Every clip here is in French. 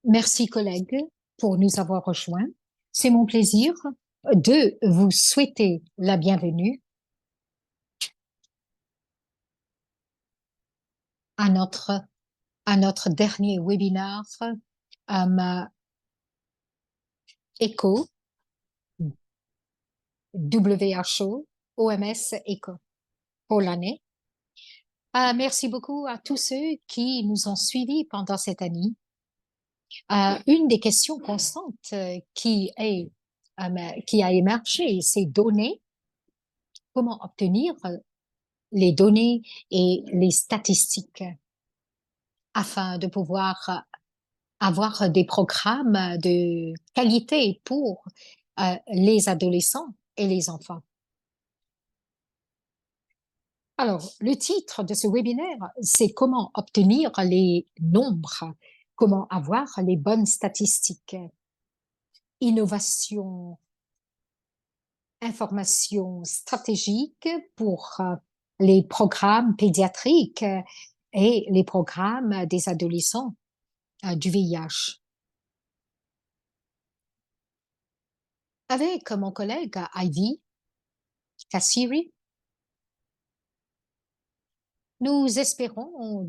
Merci, collègues, pour nous avoir rejoints. C'est mon plaisir de vous souhaiter la bienvenue à notre dernier webinaire ECHO, WHO, OMS ECHO pour l'année. Merci beaucoup à tous ceux qui nous ont suivis pendant cette année. Une des questions constantes qui a émergé, c'est données. Comment obtenir les données et les statistiques afin de pouvoir avoir des programmes de qualité pour les adolescents et les enfants. Alors, le titre de ce webinaire, c'est comment obtenir les nombres, comment avoir les bonnes statistiques, innovation, information stratégique pour les programmes pédiatriques et les programmes des adolescents du VIH. Avec mon collègue Ivy Kassiri, nous espérons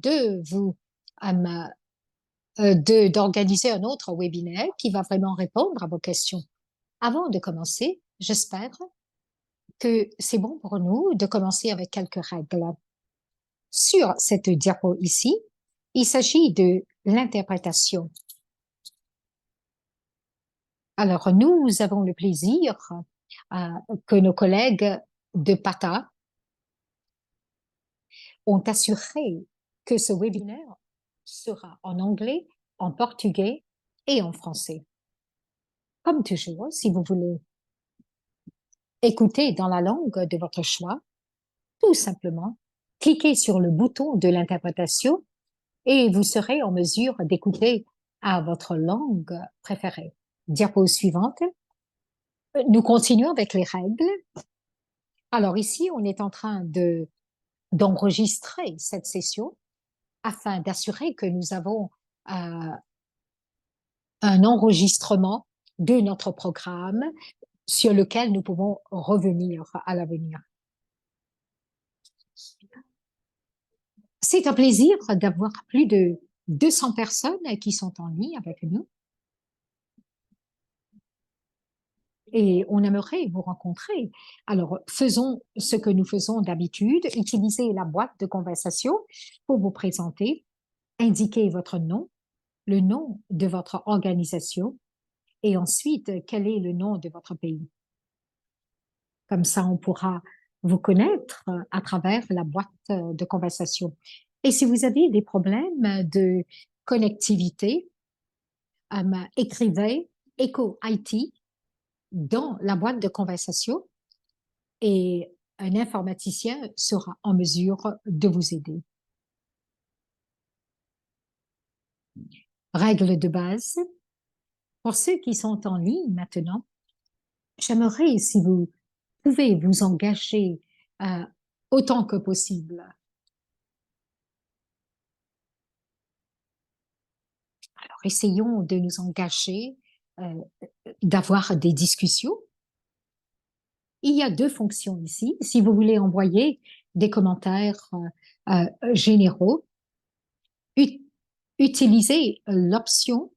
d'organiser un autre webinaire qui va vraiment répondre à vos questions. Avant de commencer, j'espère que c'est bon pour nous de commencer avec quelques règles. Sur cette diapo ici, il s'agit de l'interprétation. Alors, nous avons le plaisir que nos collègues de PATA ont assuré que ce webinaire sera en anglais, en portugais et en français. Comme toujours, si vous voulez écouter dans la langue de votre choix, tout simplement, cliquez sur le bouton de l'interprétation et vous serez en mesure d'écouter à votre langue préférée. Diapo suivante. Nous continuons avec les règles. Alors ici, on est en train d'enregistrer cette session afin d'assurer que nous avons un enregistrement de notre programme sur lequel nous pouvons revenir à l'avenir. C'est un plaisir d'avoir plus de 200 personnes qui sont en ligne avec nous. Et on aimerait vous rencontrer. Alors, faisons ce que nous faisons d'habitude. Utilisez la boîte de conversation pour vous présenter. Indiquez votre nom, le nom de votre organisation et ensuite, quel est le nom de votre pays. Comme ça, on pourra vous connaître à travers la boîte de conversation. Et si vous avez des problèmes de connectivité, écrivez ECHO IT dans la boîte de conversation et un informaticien sera en mesure de vous aider. Règle de base. Pour ceux qui sont en ligne maintenant, j'aimerais, si vous pouvez vous engager autant que possible. Alors, essayons de nous engager, d'avoir des discussions. Il y a deux fonctions ici. Si vous voulez envoyer des commentaires généraux, utilisez l'option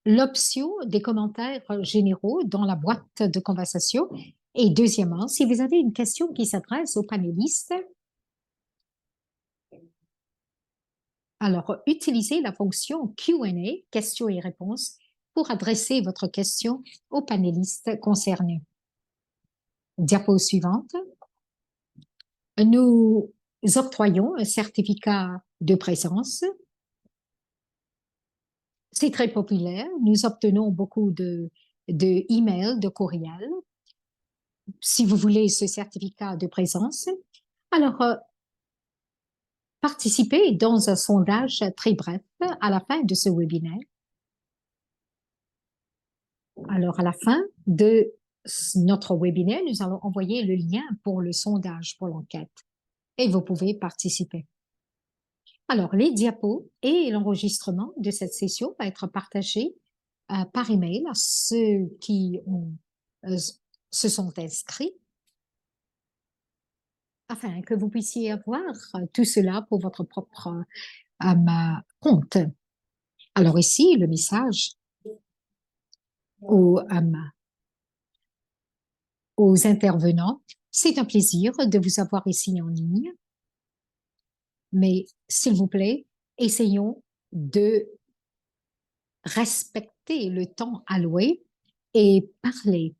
des commentaires généraux dans la boîte de conversation. Et deuxièmement, si vous avez une question qui s'adresse aux panélistes, alors utilisez la fonction Q&A, questions et réponses, pour adresser votre question aux panélistes concernés. Diapo suivante. Nous octroyons un certificat de présence. C'est très populaire. Nous obtenons beaucoup de emails, de courriels. Si vous voulez ce certificat de présence, alors participez dans un sondage très bref à la fin de ce webinaire. Alors, à la fin de notre webinaire, nous allons envoyer le lien pour le sondage, pour l'enquête. Et vous pouvez participer. Alors, les diapos et l'enregistrement de cette session va être partagé par email à ceux qui se sont inscrits afin que vous puissiez avoir tout cela pour votre propre compte. Alors ici, le message aux, aux intervenants, c'est un plaisir de vous avoir ici en ligne, mais s'il vous plaît, essayons de respecter le temps alloué et parler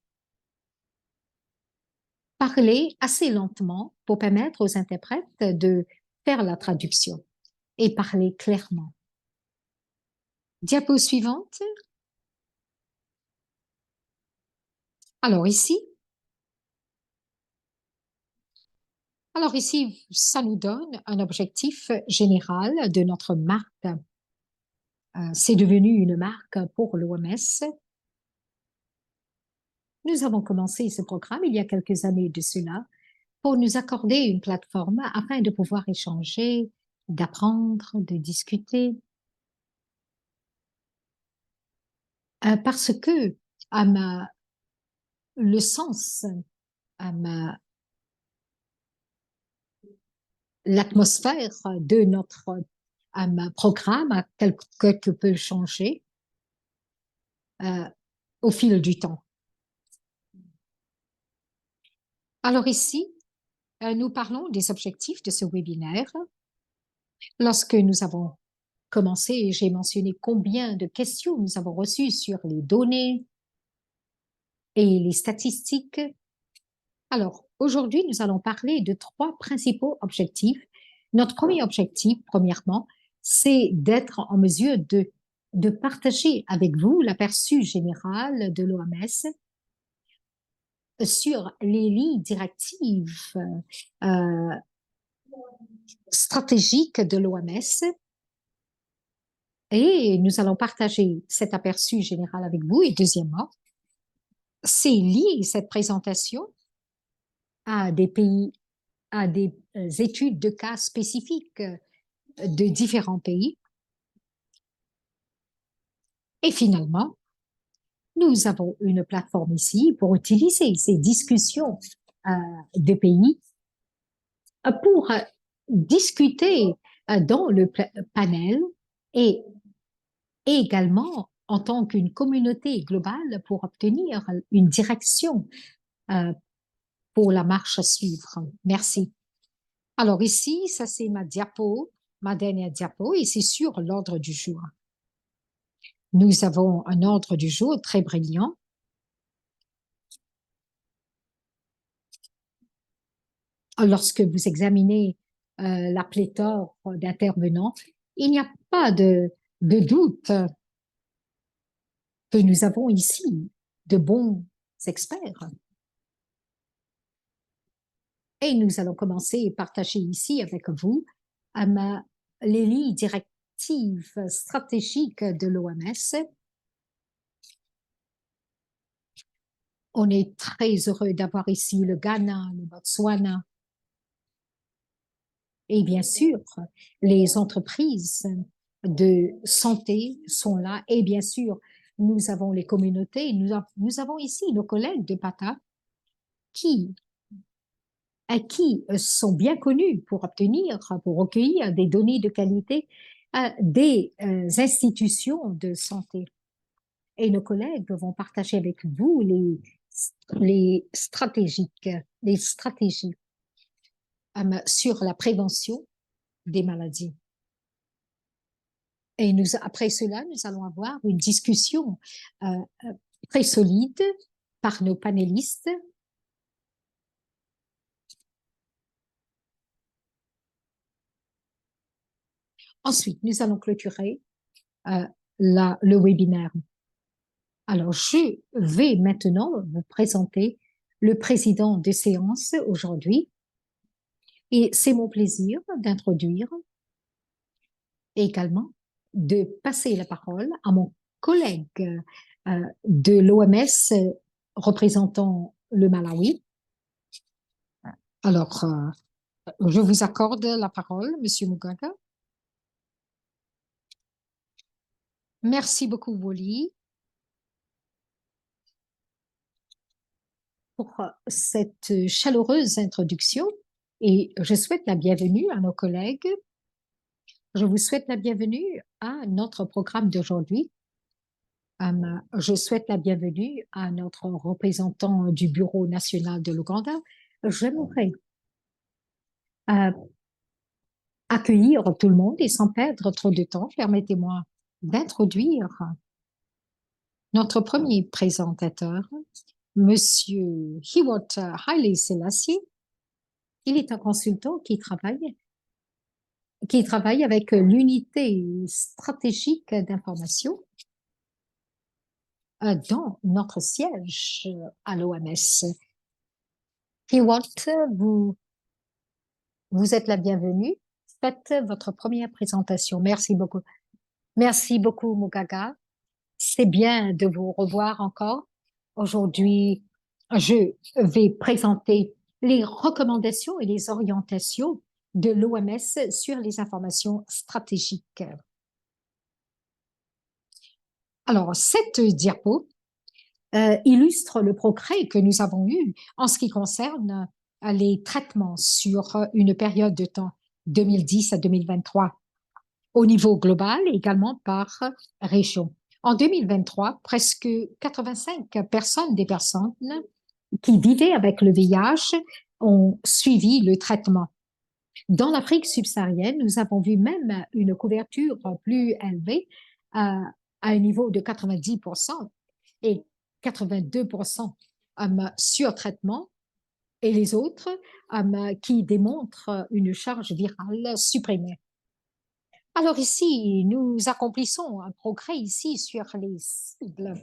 assez lentement pour permettre aux interprètes de faire la traduction et parler clairement. Diapo suivante. Alors ici, ça nous donne un objectif général de notre marque. C'est devenu une marque pour l'OMS. Nous avons commencé ce programme il y a quelques années de cela pour nous accorder une plateforme afin de pouvoir échanger, d'apprendre, de discuter. Parce que le sens, l'atmosphère de notre programme a quelque peu changé au fil du temps. Alors ici, nous parlons des objectifs de ce webinaire. Lorsque nous avons commencé, j'ai mentionné combien de questions nous avons reçues sur les données et les statistiques. Alors, aujourd'hui, nous allons parler de trois principaux objectifs. Notre premier objectif, premièrement, c'est d'être en mesure de partager avec vous l'aperçu général de l'OMS sur les lignes directives euh, stratégiques de l'OMS. Et nous allons partager cet aperçu général avec vous. Et deuxièmement, c'est lié cette présentation à des pays, à des études de cas spécifiques de différents pays. Et finalement, nous avons une plateforme ici pour utiliser ces discussions de pays pour discuter dans le panel et également en tant qu'une communauté globale pour obtenir une direction euh, pour la marche à suivre. Merci. Alors ici, ça c'est ma diapo, ma dernière diapo, et c'est sur l'ordre du jour. Nous avons un ordre du jour très brillant. Lorsque vous examinez la pléthore d'intervenants, il n'y a pas de doute que nous avons ici de bons experts. Et nous allons commencer et partager ici avec vous les lignes directives stratégiques de l'OMS. On est très heureux d'avoir ici le Ghana, le Botswana et bien sûr, les entreprises de santé sont là et bien sûr, nous avons les communautés, nous avons ici nos collègues de PATA qui qui sont bien connus pour obtenir, pour recueillir des données de qualité des institutions de santé. Et nos collègues vont partager avec vous les stratégies sur la prévention des maladies. Et après cela, nous allons avoir une discussion très solide par nos panélistes. Ensuite, nous allons clôturer le webinaire. Alors, je vais maintenant vous présenter le président de séance aujourd'hui. Et c'est mon plaisir d'introduire et également de passer la parole à mon collègue de l'OMS représentant le Malawi. Alors, je vous accorde la parole, Monsieur Mugaga. Merci beaucoup, Wally, pour cette chaleureuse introduction et je souhaite la bienvenue à nos collègues. Je vous souhaite la bienvenue à notre programme d'aujourd'hui. Je souhaite la bienvenue à notre représentant du Bureau national de l'Ouganda. J'aimerais euh, accueillir tout le monde et sans perdre trop de temps, permettez-moi d'introduire notre premier présentateur, Monsieur Hiwot Haile Selassie. Il est un consultant qui travaille avec l'unité stratégique d'information dans notre siège à l'OMS. Hiwot, vous, vous êtes la bienvenue. Faites votre première présentation. Merci beaucoup. Merci beaucoup, Mugaga. C'est bien de vous revoir encore. Aujourd'hui, je vais présenter les recommandations et les orientations de l'OMS sur les informations stratégiques. Alors, cette diapo illustre le progrès que nous avons eu en ce qui concerne les traitements sur une période de temps 2010 à 2023 au niveau global et également par région. En 2023, presque 85 des personnes qui vivaient avec le VIH ont suivi le traitement. Dans l'Afrique subsaharienne, nous avons vu même une couverture plus élevée à un niveau de 90% et 82% sur traitement et les autres qui démontrent une charge virale supprimée. Alors ici, nous accomplissons un progrès ici sur les cibles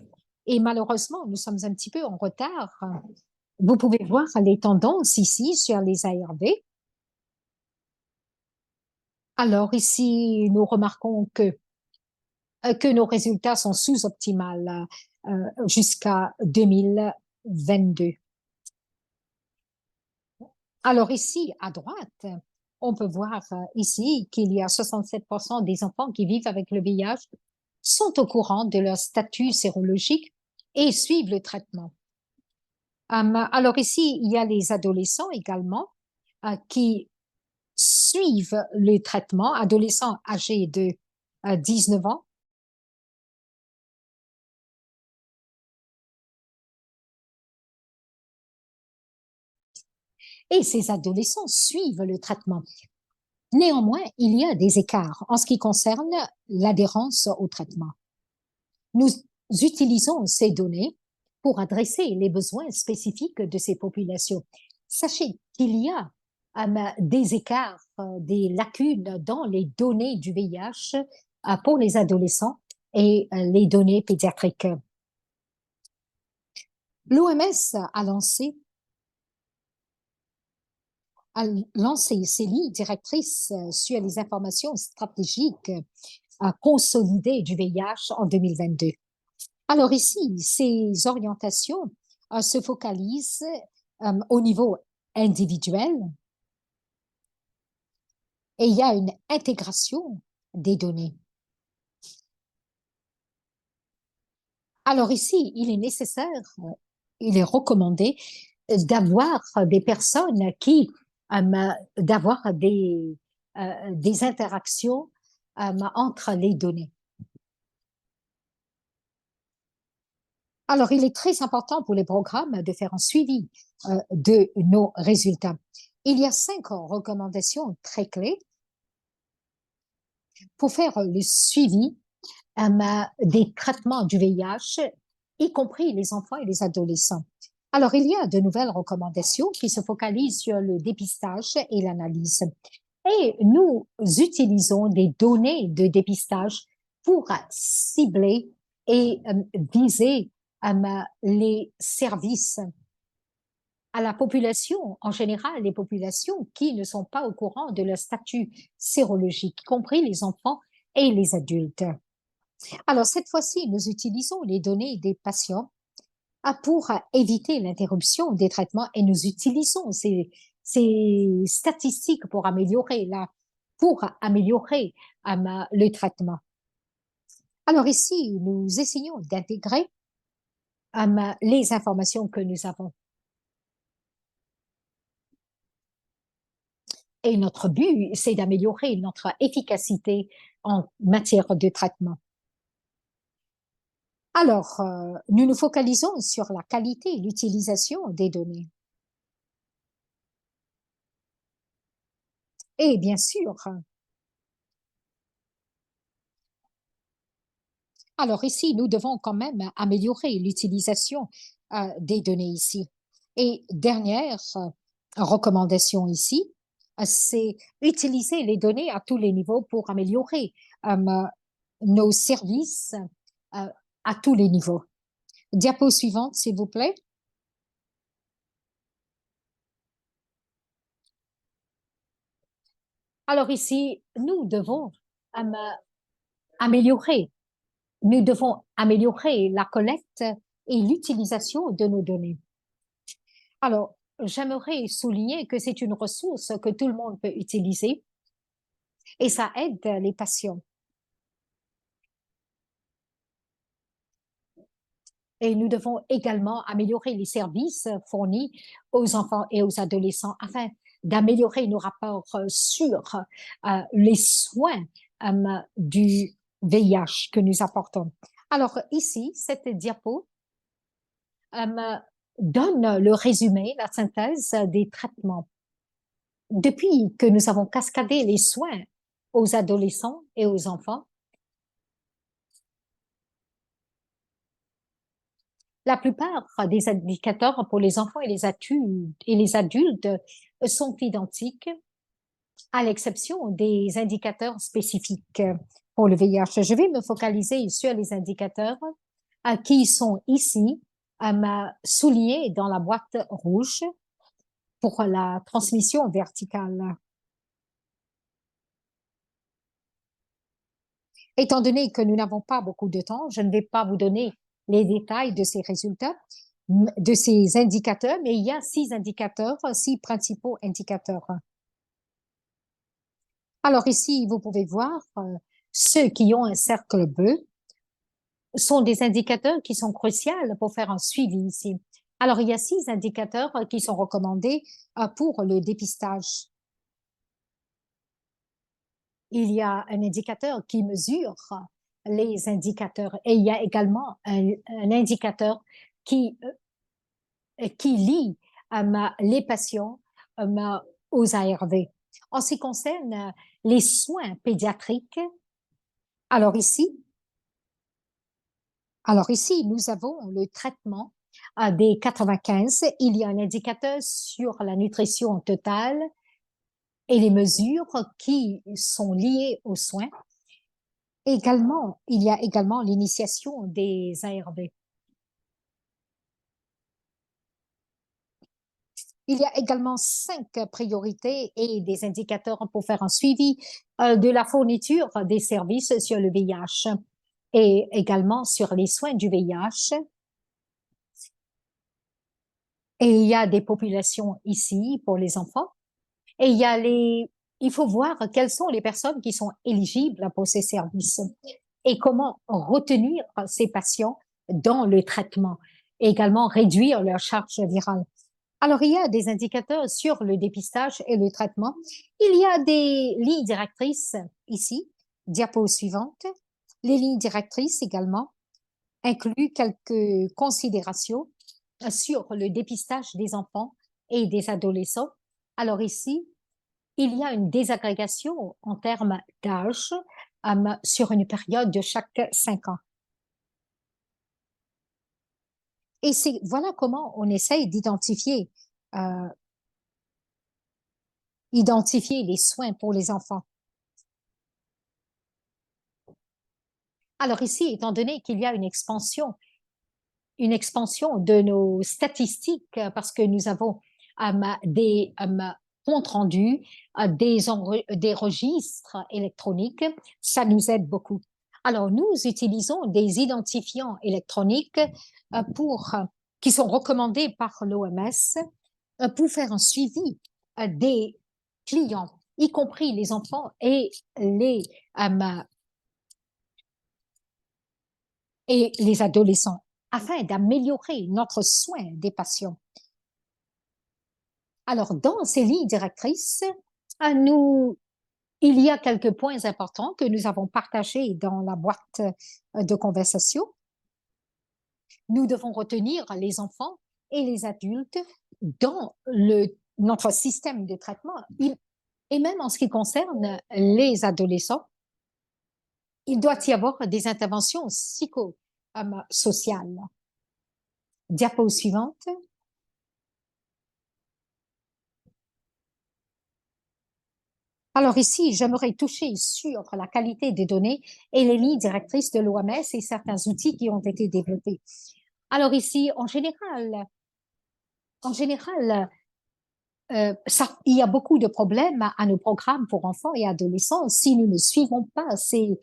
et malheureusement, nous sommes un petit peu en retard. Vous pouvez voir les tendances ici sur les ARV. Alors ici, nous remarquons que nos résultats sont sous-optimales jusqu'à 2022. Alors ici, à droite, on peut voir ici qu'il y a 67% des enfants qui vivent avec le VIH sont au courant de leur statut sérologique et suivent le traitement. Alors ici, il y a les adolescents également qui suivent le traitement, adolescents âgés de 19 ans. Et ces adolescents suivent le traitement. Néanmoins, il y a des écarts en ce qui concerne l'adhérence au traitement. Nous utilisons ces données pour adresser les besoins spécifiques de ces populations. Sachez qu'il y a des écarts, des lacunes dans les données du VIH pour les adolescents et les données pédiatriques. L'OMS a lancé ses lignes directrices sur les informations stratégiques consolidées du VIH en 2022. Alors ici, ces orientations se focalisent au niveau individuel et il y a une intégration des données. Alors ici, il est nécessaire, il est recommandé d'avoir des personnes d'avoir des interactions entre les données. Alors, il est très important pour les programmes de faire un suivi de nos résultats. Il y a 5 recommandations très clés pour faire le suivi des traitements du VIH, y compris les enfants et les adolescents. Alors, il y a de nouvelles recommandations qui se focalisent sur le dépistage et l'analyse. Et nous utilisons des données de dépistage pour cibler et viser les services à la population, en général, les populations qui ne sont pas au courant de leur statut sérologique, y compris les enfants et les adultes. Alors, cette fois-ci, nous utilisons les données des patients pour éviter l'interruption des traitements et nous utilisons ces statistiques pour améliorer le traitement. Alors ici, nous essayons d'intégrer les informations que nous avons. Et notre but, c'est d'améliorer notre efficacité en matière de traitement. Alors, nous nous focalisons sur la qualité et l'utilisation des données. Et bien sûr, alors ici, nous devons quand même améliorer l'utilisation des données ici. Et dernière recommandation ici, c'est utiliser les données à tous les niveaux pour améliorer nos services euh, à tous les niveaux. Diapo suivante, s'il vous plaît. Alors ici, euh, améliorer, nous devons améliorer la collecte et l'utilisation de nos données. Alors, j'aimerais souligner que c'est une ressource que tout le monde peut utiliser et ça aide les patients. Et nous devons également améliorer les services fournis aux enfants et aux adolescents afin d'améliorer nos rapports sur les soins du VIH que nous apportons. Alors ici, cette diapo donne le résumé, la synthèse des traitements. Depuis que nous avons cascadé les soins aux adolescents et aux enfants, la plupart des indicateurs pour les enfants et les adultes sont identiques, à l'exception des indicateurs spécifiques pour le VIH. Je vais me focaliser sur les indicateurs qui sont ici soulignés dans la boîte rouge pour la transmission verticale. Étant donné que nous n'avons pas beaucoup de temps, je ne vais pas vous donner les détails de ces résultats, de ces indicateurs, mais il y a 6 indicateurs, 6 principaux indicateurs. Alors ici, vous pouvez voir ceux qui ont un cercle bleu sont des indicateurs qui sont cruciaux pour faire un suivi ici. Alors, il y a 6 indicateurs qui sont recommandés pour le dépistage. Il y a un indicateur qui mesure les indicateurs et il y a également un indicateur qui, qui lie les patients aux ARV. En ce qui concerne les soins pédiatriques, alors ici, nous avons le traitement des 95. Il y a un indicateur sur la nutrition totale et les mesures qui sont liées aux soins. Également, il y a également l'initiation des ARV. Il y a également 5 priorités et des indicateurs pour faire un suivi de la fourniture des services sur le VIH et également sur les soins du VIH. Et il y a des populations ici pour les enfants. Et il faut voir quelles sont les personnes qui sont éligibles pour ces services et comment retenir ces patients dans le traitement et également réduire leur charge virale. Alors, il y a des indicateurs sur le dépistage et le traitement. Il y a des lignes directrices ici, diapo suivante. Les lignes directrices également incluent quelques considérations sur le dépistage des enfants et des adolescents. Alors ici, il y a une désagrégation en termes d'âge sur une période de chaque 5 ans. Et voilà comment on essaye euh, identifier les soins pour les enfants. Alors ici, étant donné qu'il y a une expansion de nos statistiques parce que nous avons des comptes rendus, des registres électroniques, ça nous aide beaucoup. Alors, nous utilisons des identifiants électroniques qui sont recommandés par l'OMS pour faire un suivi des clients, y compris les enfants et les et les adolescents afin d'améliorer notre soin des patients. Alors, dans ces lignes directrices, nous, il y a quelques points importants que nous avons partagés dans la boîte de conversation. Nous devons retenir les enfants et les adultes dans notre système de traitement. Et même en ce qui concerne les adolescents, il doit y avoir des interventions psychosociales. Diapo suivante. Alors ici, j'aimerais toucher sur la qualité des données et les lignes directrices de l'OMS et certains outils qui ont été développés. Alors ici, en général, il y a beaucoup de problèmes à nos programmes pour enfants et adolescents si nous ne suivons pas ces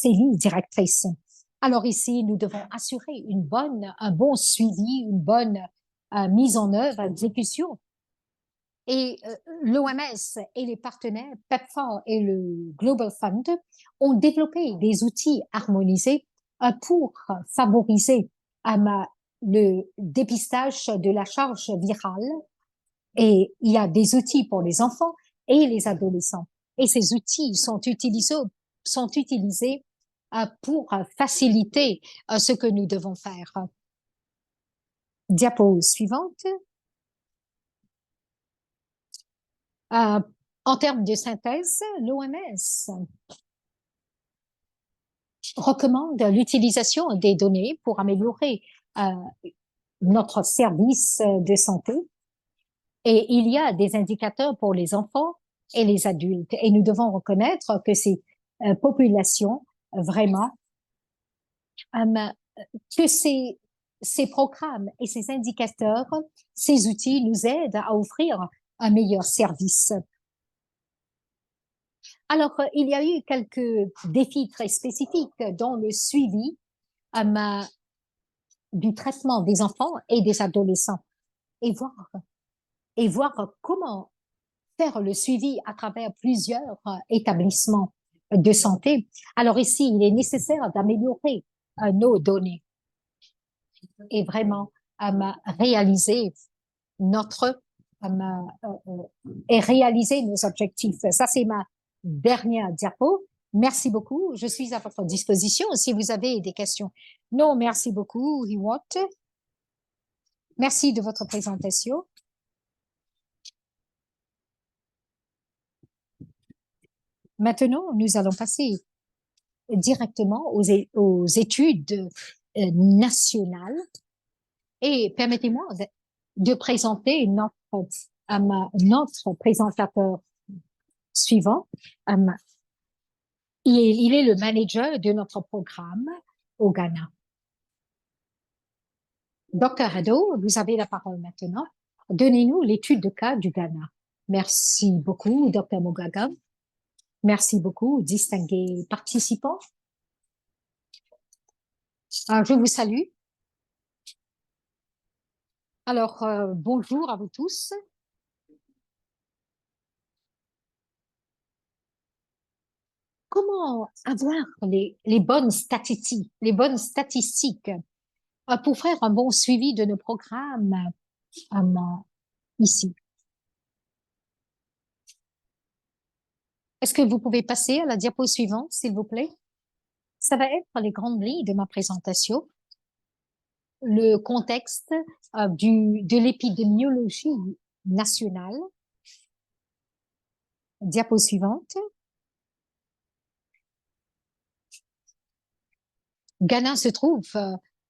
lignes directrices. Alors ici, nous devons assurer un bon suivi, une bonne mise en œuvre, exécution. Et l'OMS et les partenaires PEPFAR et le Global Fund ont développé des outils harmonisés pour favoriser le dépistage de la charge virale. Et il y a des outils pour les enfants et les adolescents. Et ces outils sont utilisés pour faciliter ce que nous devons faire. Diapo suivante. Euh, En termes de synthèse, l'OMS recommande l'utilisation des données pour améliorer euh, notre service de santé. Et il y a des indicateurs pour les enfants et les adultes. Et nous devons reconnaître que ces populations, vraiment, euh, que ces programmes et ces indicateurs, ces outils nous aident à offrir un meilleur service. Alors, il y a eu quelques défis très spécifiques dans le suivi du traitement des enfants et des adolescents et voir, et voir comment faire le suivi à travers plusieurs établissements de santé. Alors ici, il est nécessaire d'améliorer nos données et vraiment réaliser notre et réaliser nos objectifs. Ça, c'est ma dernière diapo. Merci beaucoup. Je suis à votre disposition si vous avez des questions. Non, merci beaucoup, Hiwot. Merci de votre présentation. Maintenant, nous allons passer directement aux études nationales et permettez-moi de présenter notre présentateur suivant. Il est le manager de notre programme au Ghana. Dr. Hado, vous avez la parole maintenant. Donnez-nous l'étude de cas du Ghana. Merci beaucoup, Dr. Mogaga. Merci beaucoup, distingués participants. Je vous salue. Alors, bonjour à vous tous. Comment avoir les bonnes statistiques pour faire un bon suivi de nos programmes euh, ici? Est-ce que vous pouvez passer à la diapo suivante, s'il vous plaît? Ça va être les grandes lignes de ma présentation, le contexte de l'épidémiologie nationale. Diapo suivante. Ghana se trouve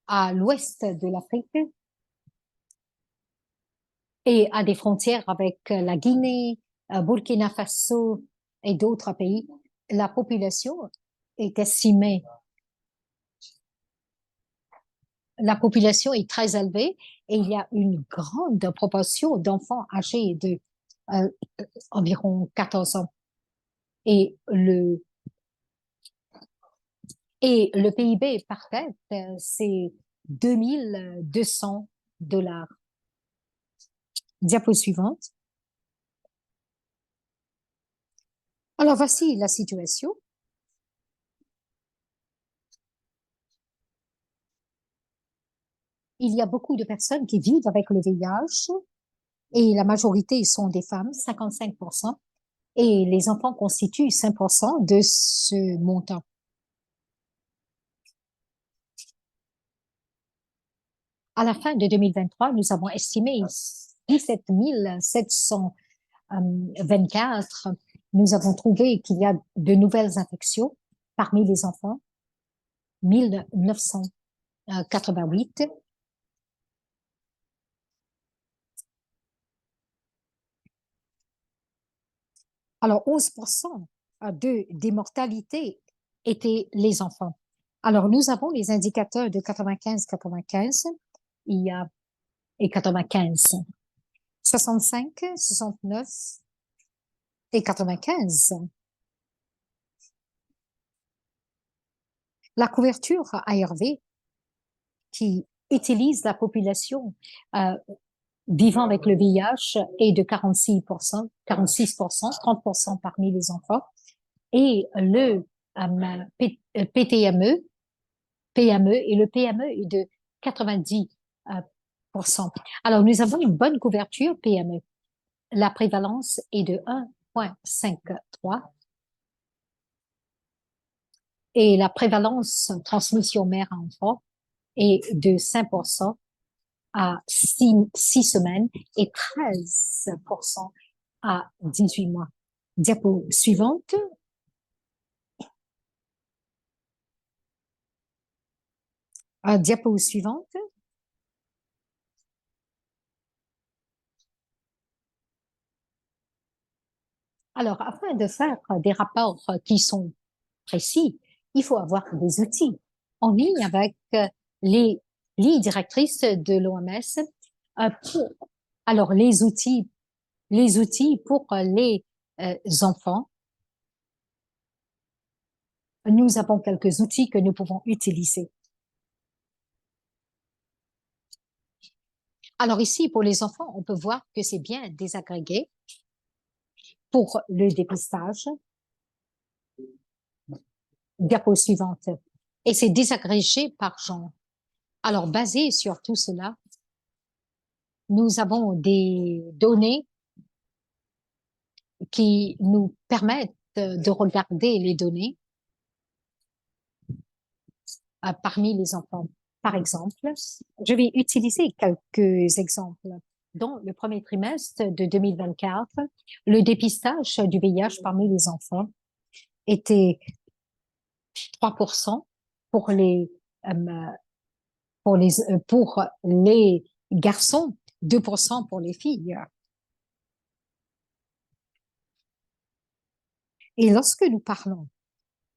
à l'ouest de l'Afrique et a des frontières avec la Guinée, Burkina Faso et d'autres pays. La population est estimée, la population est très élevée et il y a une grande proportion d'enfants âgés de euh, environ 14 ans. Et le PIB par tête, c'est 2200 $. Diapo suivante. Alors voici la situation. il y a beaucoup de personnes qui vivent avec le VIH et la majorité sont des femmes, 55%, et les enfants constituent 5% de ce montant. À la fin de 2023, nous avons estimé 17 724. Nous avons trouvé qu'il y a de nouvelles infections parmi les enfants, 1988. Alors, 11% des mortalités étaient les enfants. Alors, nous avons les indicateurs de 95-95, il y a, et 95, 65, 69 et 95. La couverture ARV qui utilise la population euh, vivant avec le VIH est de 46%, 46%, 30% parmi les enfants. Et le PTME, PME, et le PME est de 90%. Alors, nous avons une bonne couverture PME. La prévalence est de 1,53 et la prévalence transmission mère à enfant est de 5% à 6 semaines et 13% à 18 mois. Diapo suivante. Diapo suivante. Alors, afin de faire des rapports qui sont précis, il faut avoir des outils en ligne avec les lignes directrices de l'OMS. Alors, les outils pour les enfants. Nous avons quelques outils que nous pouvons utiliser. Alors ici, pour les enfants, on peut voir que c'est bien désagrégé pour le dépistage. Diapo suivante. Et c'est désagrégé par genre. Alors, basé sur tout cela, nous avons des données qui nous permettent de regarder les données parmi les enfants. Par exemple, je vais utiliser quelques exemples. Dans le premier trimestre de 2024, le dépistage du VIH parmi les enfants était 3% pour les pour les garçons, 2% pour les filles. Et lorsque nous parlons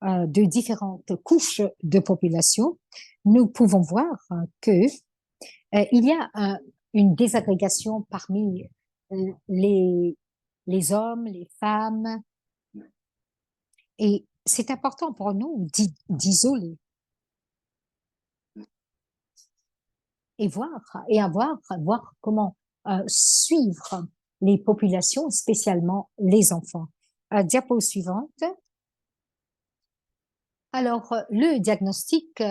de différentes couches de population, nous pouvons voir que il y a une désagrégation parmi les hommes, les femmes, et c'est important pour nous d'isoler et voir comment suivre les populations, spécialement les enfants. Diapo suivante. Alors, le diagnostic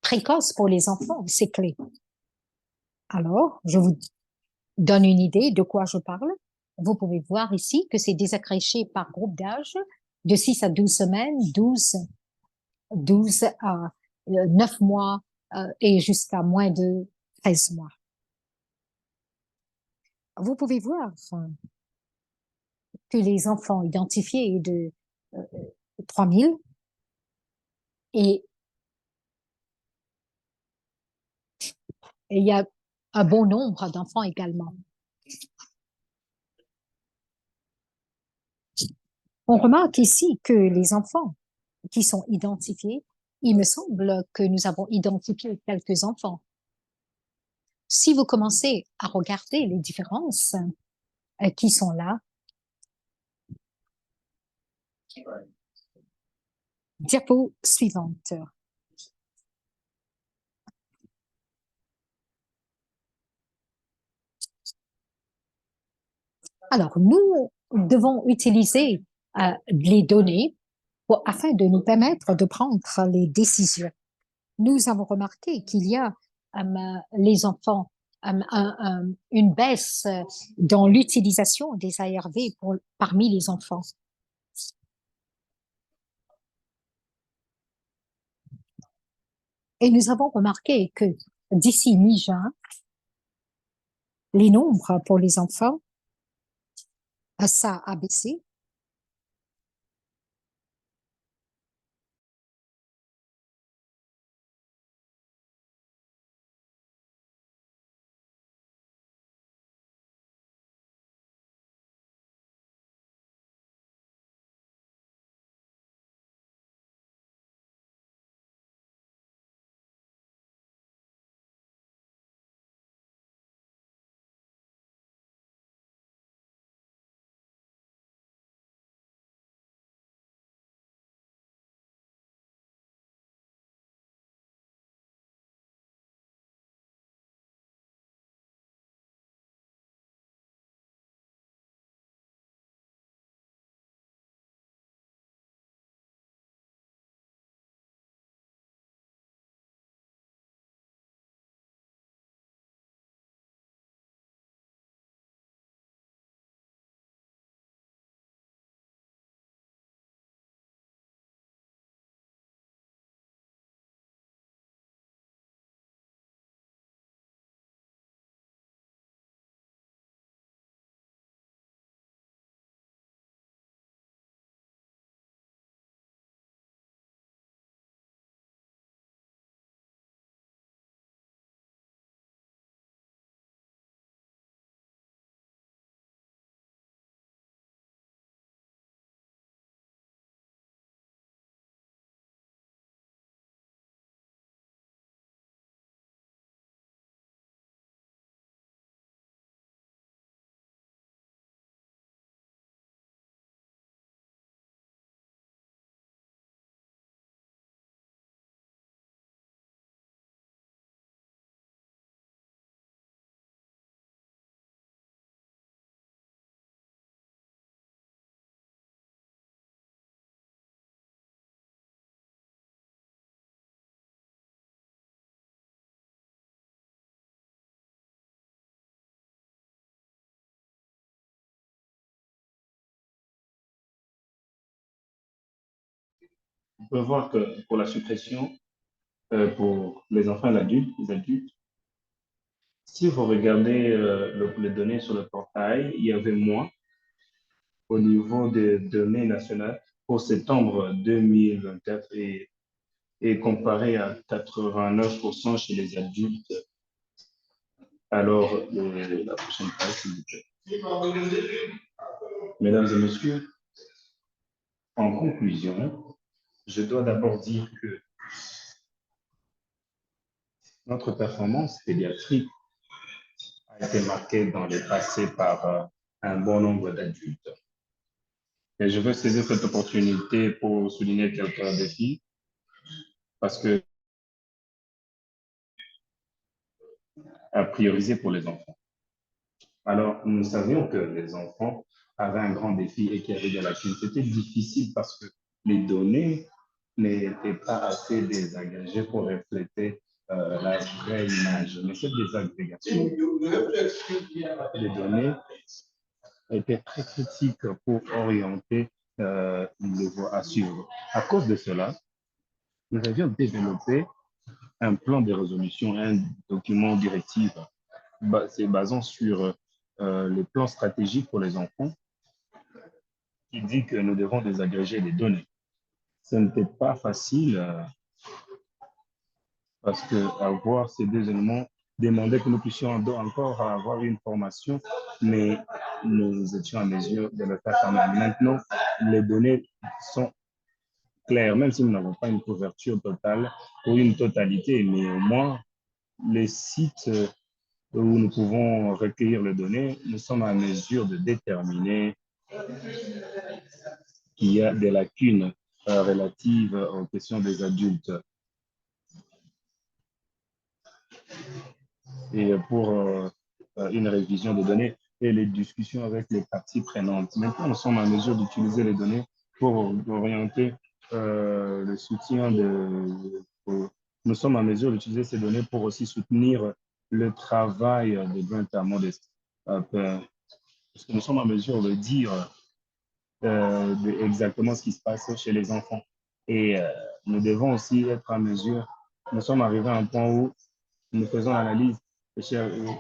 précoce pour les enfants, c'est clé. Alors, je vous donne une idée de quoi je parle. Vous pouvez voir ici que c'est désagrégé par groupe d'âge de 6 à 12 semaines, 12 à 9 mois et jusqu'à moins de 13 mois. Vous pouvez voir que les enfants identifiés de 3000 et il y a un bon nombre d'enfants également. On remarque ici que les enfants qui sont identifiés, il me semble que nous avons identifié quelques enfants. Si vous commencez à regarder les différences qui sont là, diapo suivante. Alors, nous devons utiliser les données afin de nous permettre de prendre les décisions. nous avons remarqué qu'il y a les enfants, une baisse dans l'utilisation des ARV parmi les enfants. Et nous avons remarqué que d'ici mi-juin, les nombres pour les enfants, ça a baissé. On peut voir que pour la suppression, pour les adultes, si vous regardez les données sur le portail, il y avait moins au niveau des données nationales pour septembre 2024 et comparé à 89% chez les adultes. Alors, la prochaine page, s'il vous plaît. Mesdames et messieurs, en conclusion, je dois d'abord dire que notre performance pédiatrique a été marquée dans le passé par un bon nombre d'adultes. Et je veux saisir cette opportunité pour souligner quelques défis parce que à prioriser pour les enfants. Alors, nous savions que les enfants avaient un grand défi et qu'il y avait des lacunes. C'était difficile parce que les données n'étaient pas assez désagrégées pour refléter la vraie image. Mais cette désagrégation des données était très critique pour orienter les voies à suivre. À cause de cela, nous avions développé un plan de résolution, un document directif c'est basant sur le plan stratégique pour les enfants qui dit que nous devons désagréger les données. Ce n'était pas facile parce que avoir ces deux éléments demandait que nous puissions encore avoir une formation, mais nous étions en mesure de le faire quand même. Maintenant, les données sont claires, même si nous n'avons pas une couverture totale ou une totalité, mais au moins les sites où nous pouvons recueillir les données, nous sommes en mesure de déterminer qu'il y a des lacunes relatives aux questions des adultes. Et pour une révision des données et les discussions avec les parties prenantes. Maintenant, nous sommes en mesure d'utiliser les données pour orienter le soutien nous sommes en mesure d'utiliser ces données pour aussi soutenir le travail de Grant Modest. Parce que nous sommes en mesure de dire exactement ce qui se passe chez les enfants. Et nous devons aussi être en mesure, nous sommes arrivés à un point où nous faisons l'analyse,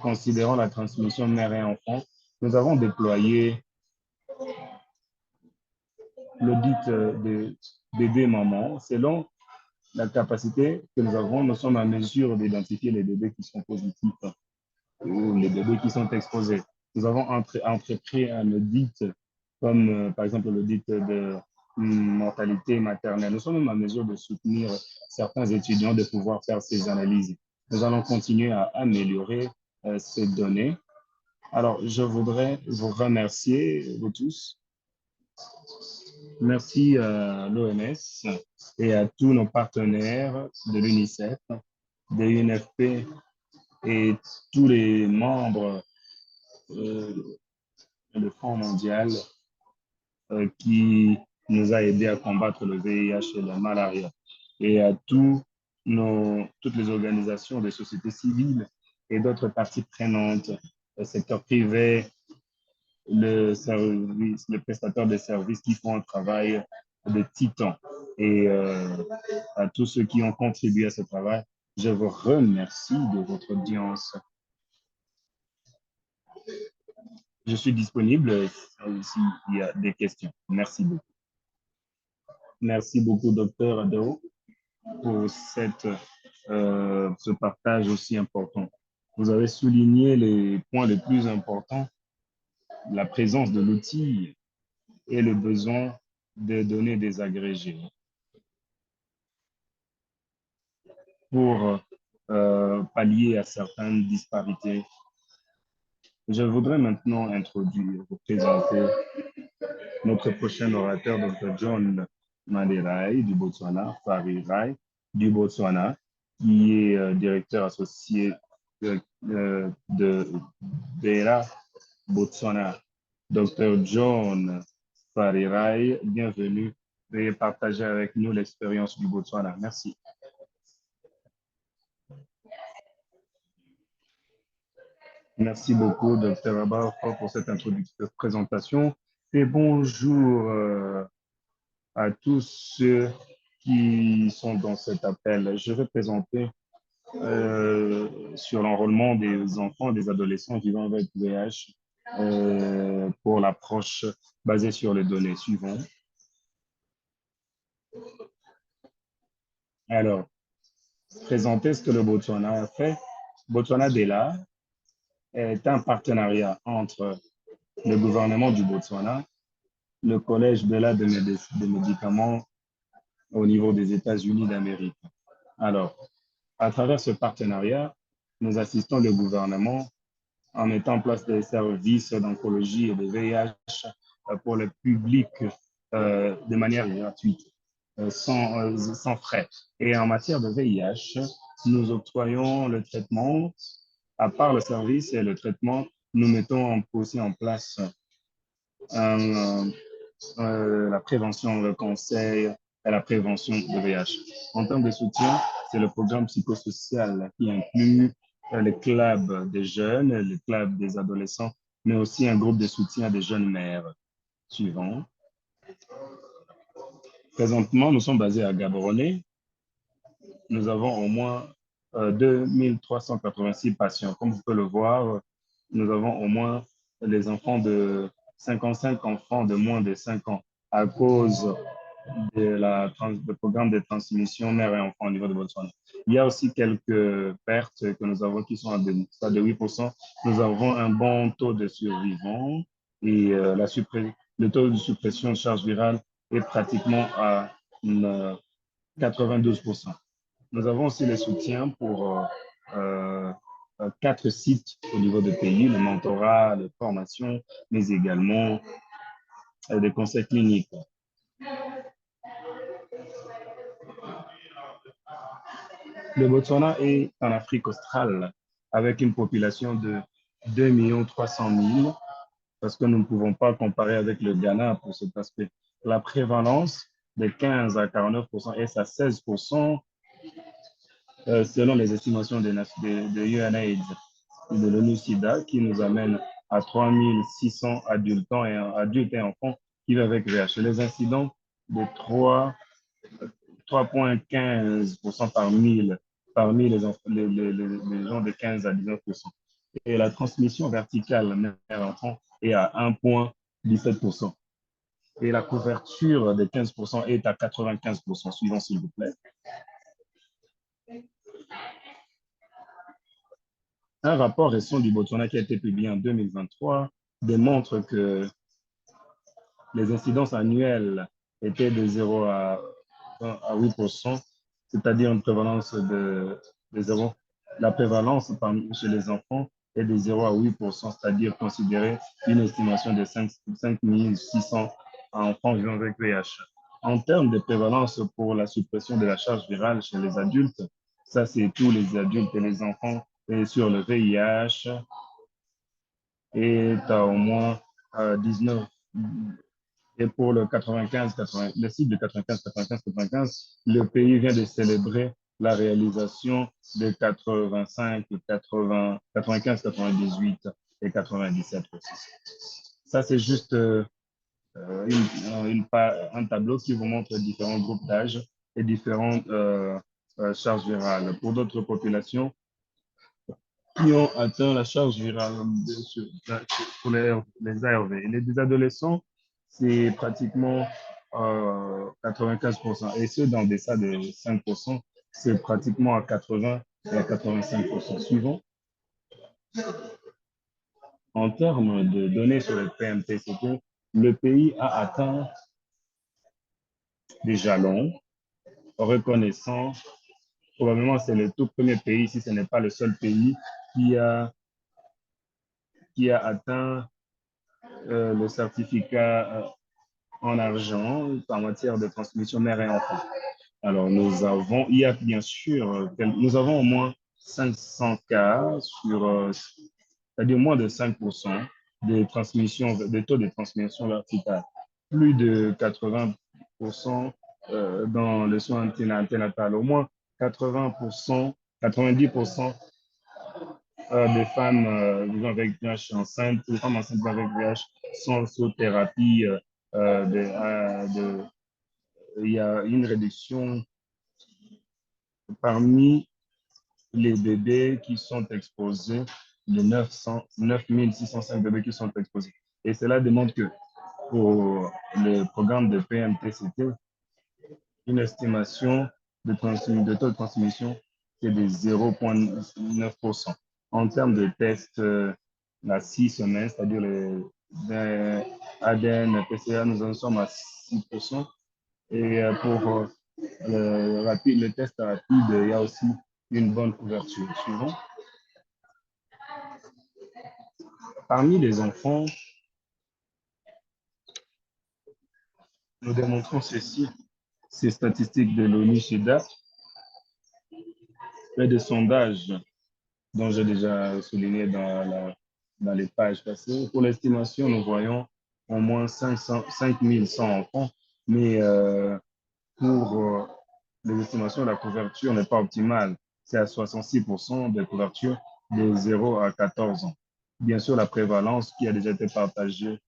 considérant la transmission mère et enfant. Nous avons déployé l'audit de bébé-maman. Selon la capacité que nous avons, nous sommes en mesure d'identifier les bébés qui sont positifs ou les bébés qui sont exposés. Nous avons entrepris un audit, comme par exemple l'audit de mortalité maternelle. Nous sommes même en mesure de soutenir certains étudiants de pouvoir faire ces analyses. Nous allons continuer à améliorer ces données. Alors, je voudrais vous remercier, vous tous. Merci à l'OMS et à tous nos partenaires de l'UNICEF, de l'UNFP et tous les membres du Fonds mondial qui nous a aidés à combattre le VIH et la malaria, et à toutes les organisations de société civile et d'autres parties prenantes, le secteur privé, les prestataires de services qui font un travail de titan. Et à tous ceux qui ont contribué à ce travail, je vous remercie de votre audience. Je suis disponible s'il y a des questions. Merci beaucoup. Merci beaucoup, docteur Adao, pour ce partage aussi important. Vous avez souligné les points les plus importants, la présence de l'outil et le besoin de données désagrégées pour pallier à certaines disparités. Je voudrais maintenant introduire, vous présenter notre prochain orateur, Dr. John Manderai du Botswana, Farirai du Botswana, qui est directeur associé de BERA Botswana. Dr. John Farirai, bienvenue. Veuillez partager avec nous l'expérience du Botswana. Merci. Merci beaucoup, Dr. Abar, pour cette présentation. Et bonjour à tous ceux qui sont dans cet appel. Je vais présenter sur l'enrôlement des enfants et des adolescents vivant avec VIH pour l'approche basée sur les données suivantes. Alors, présenter ce que le Botswana a fait. Botswana Dela est un partenariat entre le gouvernement du Botswana, le Collège Bella de médicaments au niveau des États-Unis d'Amérique. Alors, à travers ce partenariat, nous assistons le gouvernement en mettant en place des services d'oncologie et de VIH pour le public de manière gratuite, sans frais. Et en matière de VIH, nous octroyons le traitement, à part le service et le traitement, nous mettons aussi en place la prévention, le conseil et la prévention de VIH. En termes de soutien, c'est le programme psychosocial qui inclut les clubs des jeunes, les clubs des adolescents, mais aussi un groupe de soutien des jeunes mères. Suivant. Présentement, nous sommes basés à Gaborone. Nous avons au moins 2386 patients. Comme vous pouvez le voir, nous avons au moins les enfants de 55 enfants de moins de 5 ans à cause du programme de transmission mère et enfant au niveau de Botswana. Il y a aussi quelques pertes que nous avons qui sont à stade de 8%. Nous avons un bon taux de survivants et le taux de suppression de charge virale est pratiquement à 92%. Nous avons aussi les soutiens pour 4 sites au niveau du pays, le mentorat, les formations, mais également des conseils cliniques. Le Botswana est en Afrique australe avec une population de 2 300 000 parce que nous ne pouvons pas comparer avec le Ghana pour cet aspect. La prévalence de 15 à 49% est à 16%. selon les estimations de UNAIDS et de l'ONU-SIDA, qui nous amène à 3600 adultes et enfants qui vivent avec VIH. Les incidents de 3,15% par mille parmi les gens de 15 à 19%. Et la transmission verticale mère-enfant est à 1,17%. Et la couverture de 15% est à 95%, suivant s'il vous plaît. Un rapport récent du Botswana qui a été publié en 2023 démontre que les incidences annuelles étaient de 0 à 8%, c'est-à-dire une prévalence de 0. La prévalence chez les enfants est de 0 à 8%, c'est-à-dire considérer une estimation de 5 600 enfants vivant avec VIH. En termes de prévalence pour la suppression de la charge virale chez les adultes, ça c'est tous les adultes et les enfants et sur le VIH est à au moins 19. Et pour le 95-80, le site de 95-95-95, le pays vient de célébrer la réalisation de 85, 80, 95, 98 et 97 aussi. Ça, c'est juste un tableau qui vous montre différents groupes d'âge et différentes charges virales. Pour d'autres populations qui ont atteint la charge virale pour les ARV. Et les adolescents, c'est pratiquement 95%. Et ceux dans des salles de 5%, c'est pratiquement à 80 et à 85% suivant. En termes de données sur le PMT, c'est que le pays a atteint des jalons reconnaissant, probablement c'est le tout premier pays, si ce n'est pas le seul pays, qui a atteint le certificat en argent en matière de transmission mère et enfant. Alors, il y a bien sûr, nous avons au moins 500 cas c'est-à-dire moins de 5% de taux de transmission verticale. Plus de 80% dans le soin anténatal, au moins 80%, 90% des femmes vivant avec VIH enceintes, les femmes enceintes avec VIH sont sous thérapie. Il y a une réduction parmi les bébés qui sont exposés, les 9605 bébés qui sont exposés. Et cela démontre que pour le programme de PMTCT, une estimation de taux de transmission est de 0,9%. En termes de tests à 6 semaines, c'est-à-dire les ADN, PCA, nous en sommes à 6%. Et pour le test rapide, il y a aussi une bonne couverture. Suivant. Parmi les enfants, nous démontrons ceci, ces statistiques de l'ONU-SIDA et des sondages dont j'ai déjà souligné dans les pages passées. Pour l'estimation, nous voyons au moins 5100 enfants, mais pour les estimations, la couverture n'est pas optimale. C'est à 66% de couverture de 0 à 14 ans. Bien sûr, la prévalence qui a déjà été partagée,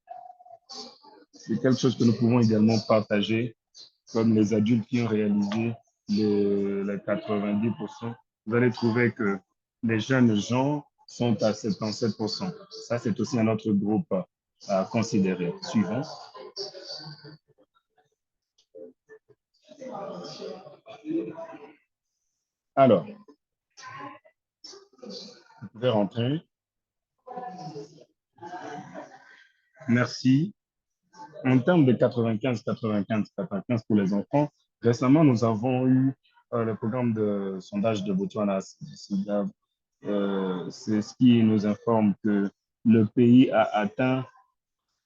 c'est quelque chose que nous pouvons également partager, comme les adultes qui ont réalisé les 90%. Vous allez trouver que les jeunes gens sont à 77%. Ça, c'est aussi un autre groupe à considérer. Suivant. Alors, vous pouvez rentrer. Merci. En termes de 95 pour les enfants, récemment, nous avons eu le programme de sondage de Botswana. C'est ce qui nous informe que le pays a atteint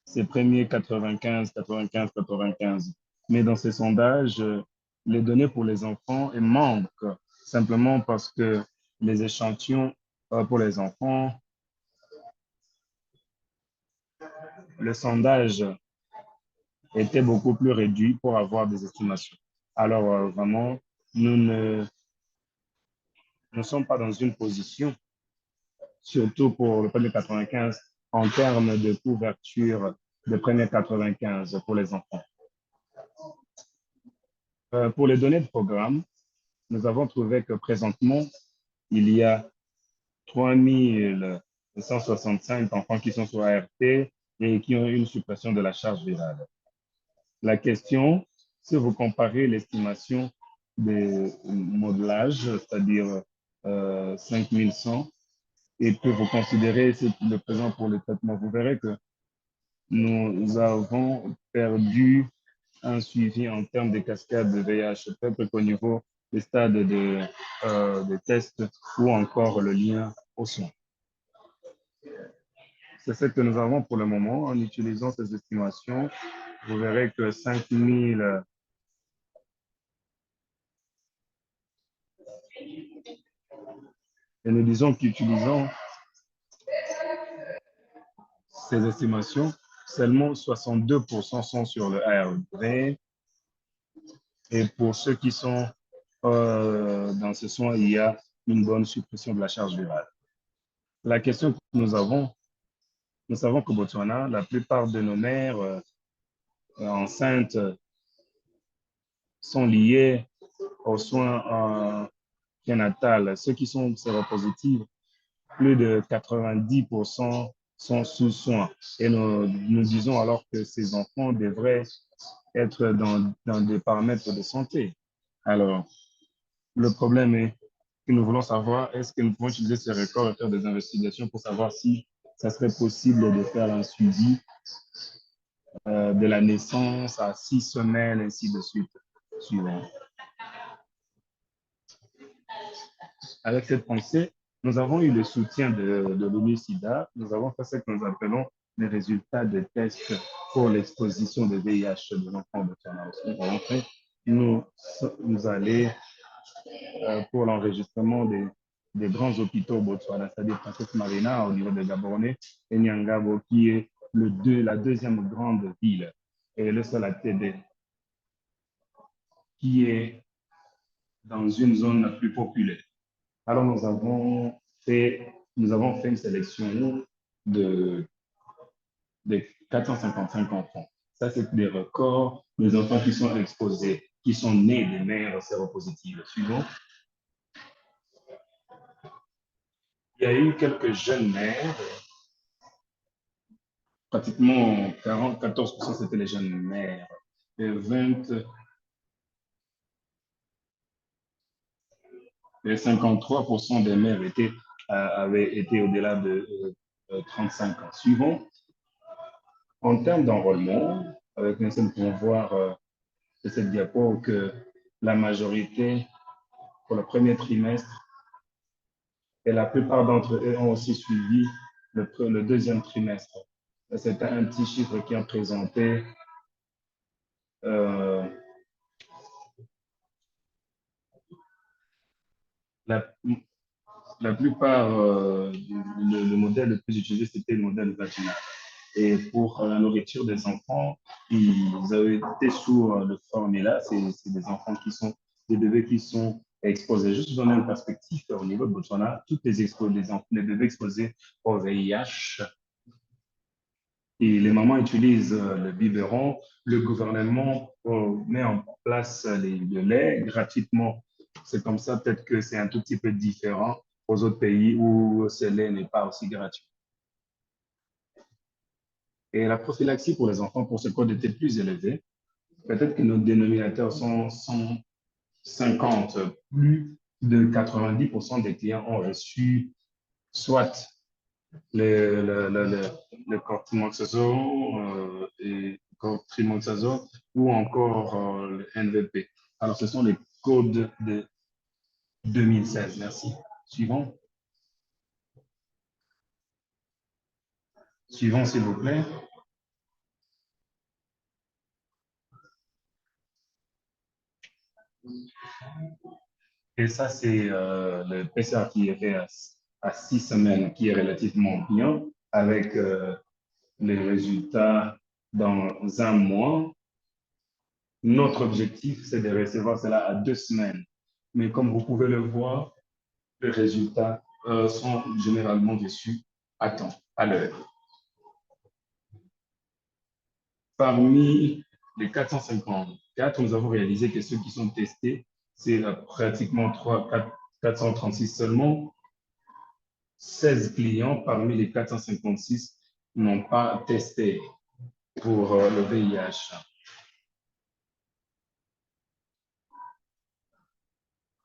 ses premiers 95. Mais dans ces sondages, les données pour les enfants manquent simplement parce que les échantillons pour les enfants, le sondage était beaucoup plus réduit pour avoir des estimations. Alors, vraiment, nous ne nous ne sommes pas dans une position, surtout pour le premier 95, en termes de couverture de premier 95 pour les enfants. Pour les données de programme, nous avons trouvé que présentement, il y a 3165 enfants qui sont sur ART et qui ont une suppression de la charge virale. La question, si vous comparez l'estimation des modelages, c'est-à-dire 5100, et que vous considérez le présent pour le traitement, vous verrez que nous avons perdu un suivi en termes de cascade de VIH, peut-être qu'au niveau des stades de tests ou encore le lien au soin. C'est ce que nous avons pour le moment. En utilisant ces estimations, vous verrez que 5000 et nous disons qu'utilisant ces estimations, seulement 62% sont sur le ARV. Et pour ceux qui sont dans ce soin, il y a une bonne suppression de la charge virale. La question que nous savons qu'au Botswana, la plupart de nos mères enceintes sont liées aux soins prénatales. Ceux qui sont séropositifs, plus de 90% sont sous soins. Et nous disons alors que ces enfants devraient être dans des paramètres de santé. Alors, le problème est que nous voulons savoir, est-ce que nous pouvons utiliser ces records et faire des investigations pour savoir si ça serait possible de faire un suivi de la naissance à 6 semaines, ainsi de suite, suivant. Avec cette pensée, nous avons eu le soutien de l'ONU-SIDA. Nous avons fait ce que nous appelons les résultats de tests pour l'exposition de VIH de l'enfant de Botswana. Nous avons fait, nous aller pour l'enregistrement des grands hôpitaux au Botswana, c'est-à-dire Princesse Marina au niveau de Gaborone et Nyangabo, qui est la deuxième grande ville, et le seul ATD, qui est dans une zone la plus populaire. Alors, nous avons fait une sélection de 455 enfants. Ça, c'est des records des enfants qui sont exposés, qui sont nés des mères séropositives. Suivant. Il y a eu quelques jeunes mères, pratiquement 14% c'était les jeunes mères, et 53% des mères avaient été au-delà de 35 ans. Suivant. En termes d'enrôlement, avec nous pouvons voir de cette diapo que la majorité pour le premier trimestre et la plupart d'entre eux ont aussi suivi le deuxième trimestre. C'est un petit chiffre qui a présenté la, la plupart, le modèle le plus utilisé, c'était le modèle vaginal. Et pour la nourriture des enfants, ils avaient été sous le formula. C'est des enfants qui sont, des bébés qui sont exposés. Juste pour donner une perspective, au niveau de Botswana, toutes les bébés exposés au VIH, et les mamans utilisent le biberon. Le gouvernement met en place le lait gratuitement. C'est comme ça, peut-être que c'est un tout petit peu différent aux autres pays où ce lait n'est pas aussi gratuit. Et la prophylaxie pour les enfants, pour ce code était plus élevé. Peut-être que nos dénominateurs sont 150. Plus de 90% des clients ont reçu soit le cortimoxazole et cortrimoxazole ou encore le NVP. Alors, ce sont les codes de 2016. Merci. Suivant. Suivant, s'il vous plaît. Et ça, c'est le PCR qui est fait à 6 semaines, qui est relativement bien, avec les résultats dans un mois. Notre objectif, c'est de recevoir cela à 2 semaines. Mais comme vous pouvez le voir, les résultats sont généralement reçus à temps, à l'heure. Parmi les 454, nous avons réalisé que ceux qui sont testés, c'est pratiquement 436 seulement. 16 clients parmi les 456 n'ont pas testé pour le VIH.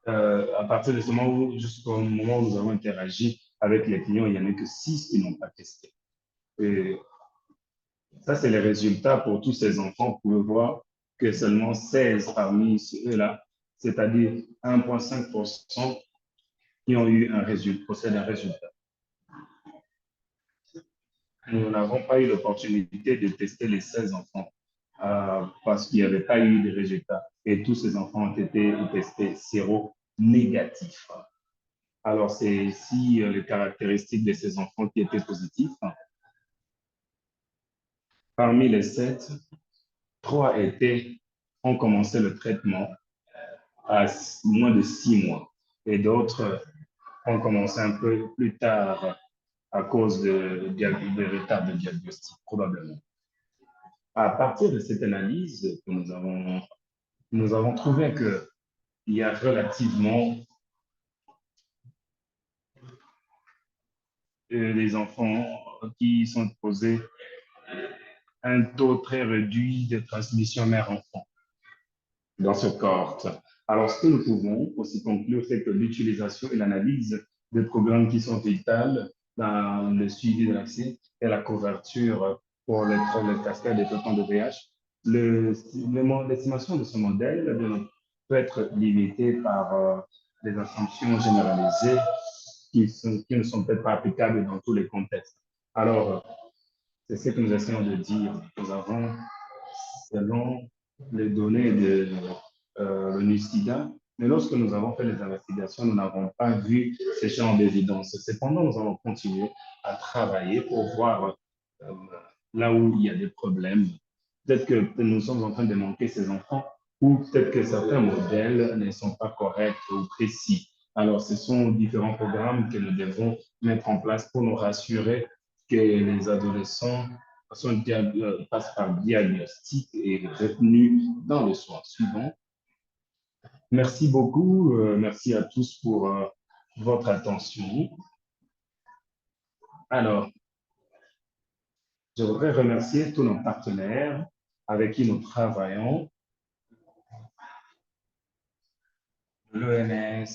À partir de ce moment jusqu'au moment où nous avons interagi avec les clients, il n'y en a que 6 qui n'ont pas testé. Et ça, c'est les résultats pour tous ces enfants. Vous pouvez voir que seulement 16 parmi ceux-là, c'est-à-dire 1,5% qui ont eu un résultat, possèdent un résultat. Nous n'avons pas eu l'opportunité de tester les 16 enfants parce qu'il n'y avait pas eu de résultats. Et tous ces enfants ont été testés séro-négatifs. Alors, c'est ici les caractéristiques de ces enfants qui étaient positifs. Parmi les 7, 3 ont commencé le traitement à moins de 6 mois et d'autres ont commencé un peu plus tard à cause de retard de diagnostic, probablement. À partir de cette analyse que nous avons trouvé qu'il y a relativement des enfants qui sont posés un taux très réduit de transmission mère-enfant dans ce cohorte. Alors, ce que nous pouvons aussi conclure, c'est que l'utilisation et l'analyse des programmes qui sont vitales dans le suivi de l'accès et la couverture pour les cascades des traitements de VIH, l'estimation de ce modèle peut être limitée par des assumptions généralisées qui ne sont peut-être pas applicables dans tous les contextes. Alors, c'est ce que nous essayons de dire. Nous avons, selon les données de l'UNICIDA, mais lorsque nous avons fait les investigations, nous n'avons pas vu ces champs d'évidence. Cependant, nous allons continuer à travailler pour voir là où il y a des problèmes. Peut-être que nous sommes en train de manquer ces enfants ou peut-être que certains modèles ne sont pas corrects ou précis. Alors, ce sont différents programmes que nous devons mettre en place pour nous rassurer que les adolescents passent par diagnostic et retenus dans le soin suivant. Merci beaucoup. Merci à tous pour votre attention. Alors, je voudrais remercier tous nos partenaires avec qui nous travaillons, l'OMS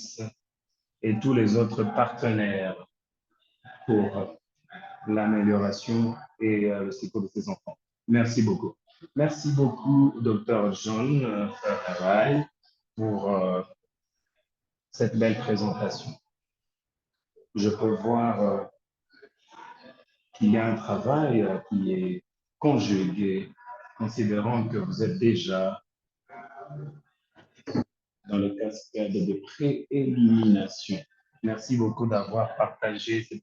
et tous les autres partenaires pour l'amélioration et le secours de ces enfants. Merci beaucoup. Merci beaucoup, Dr. John Ferreray, pour cette belle présentation. Je peux voir qu'il y a un travail qui est conjugué, considérant que vous êtes déjà dans le cascade de préélimination. Merci beaucoup d'avoir partagé cette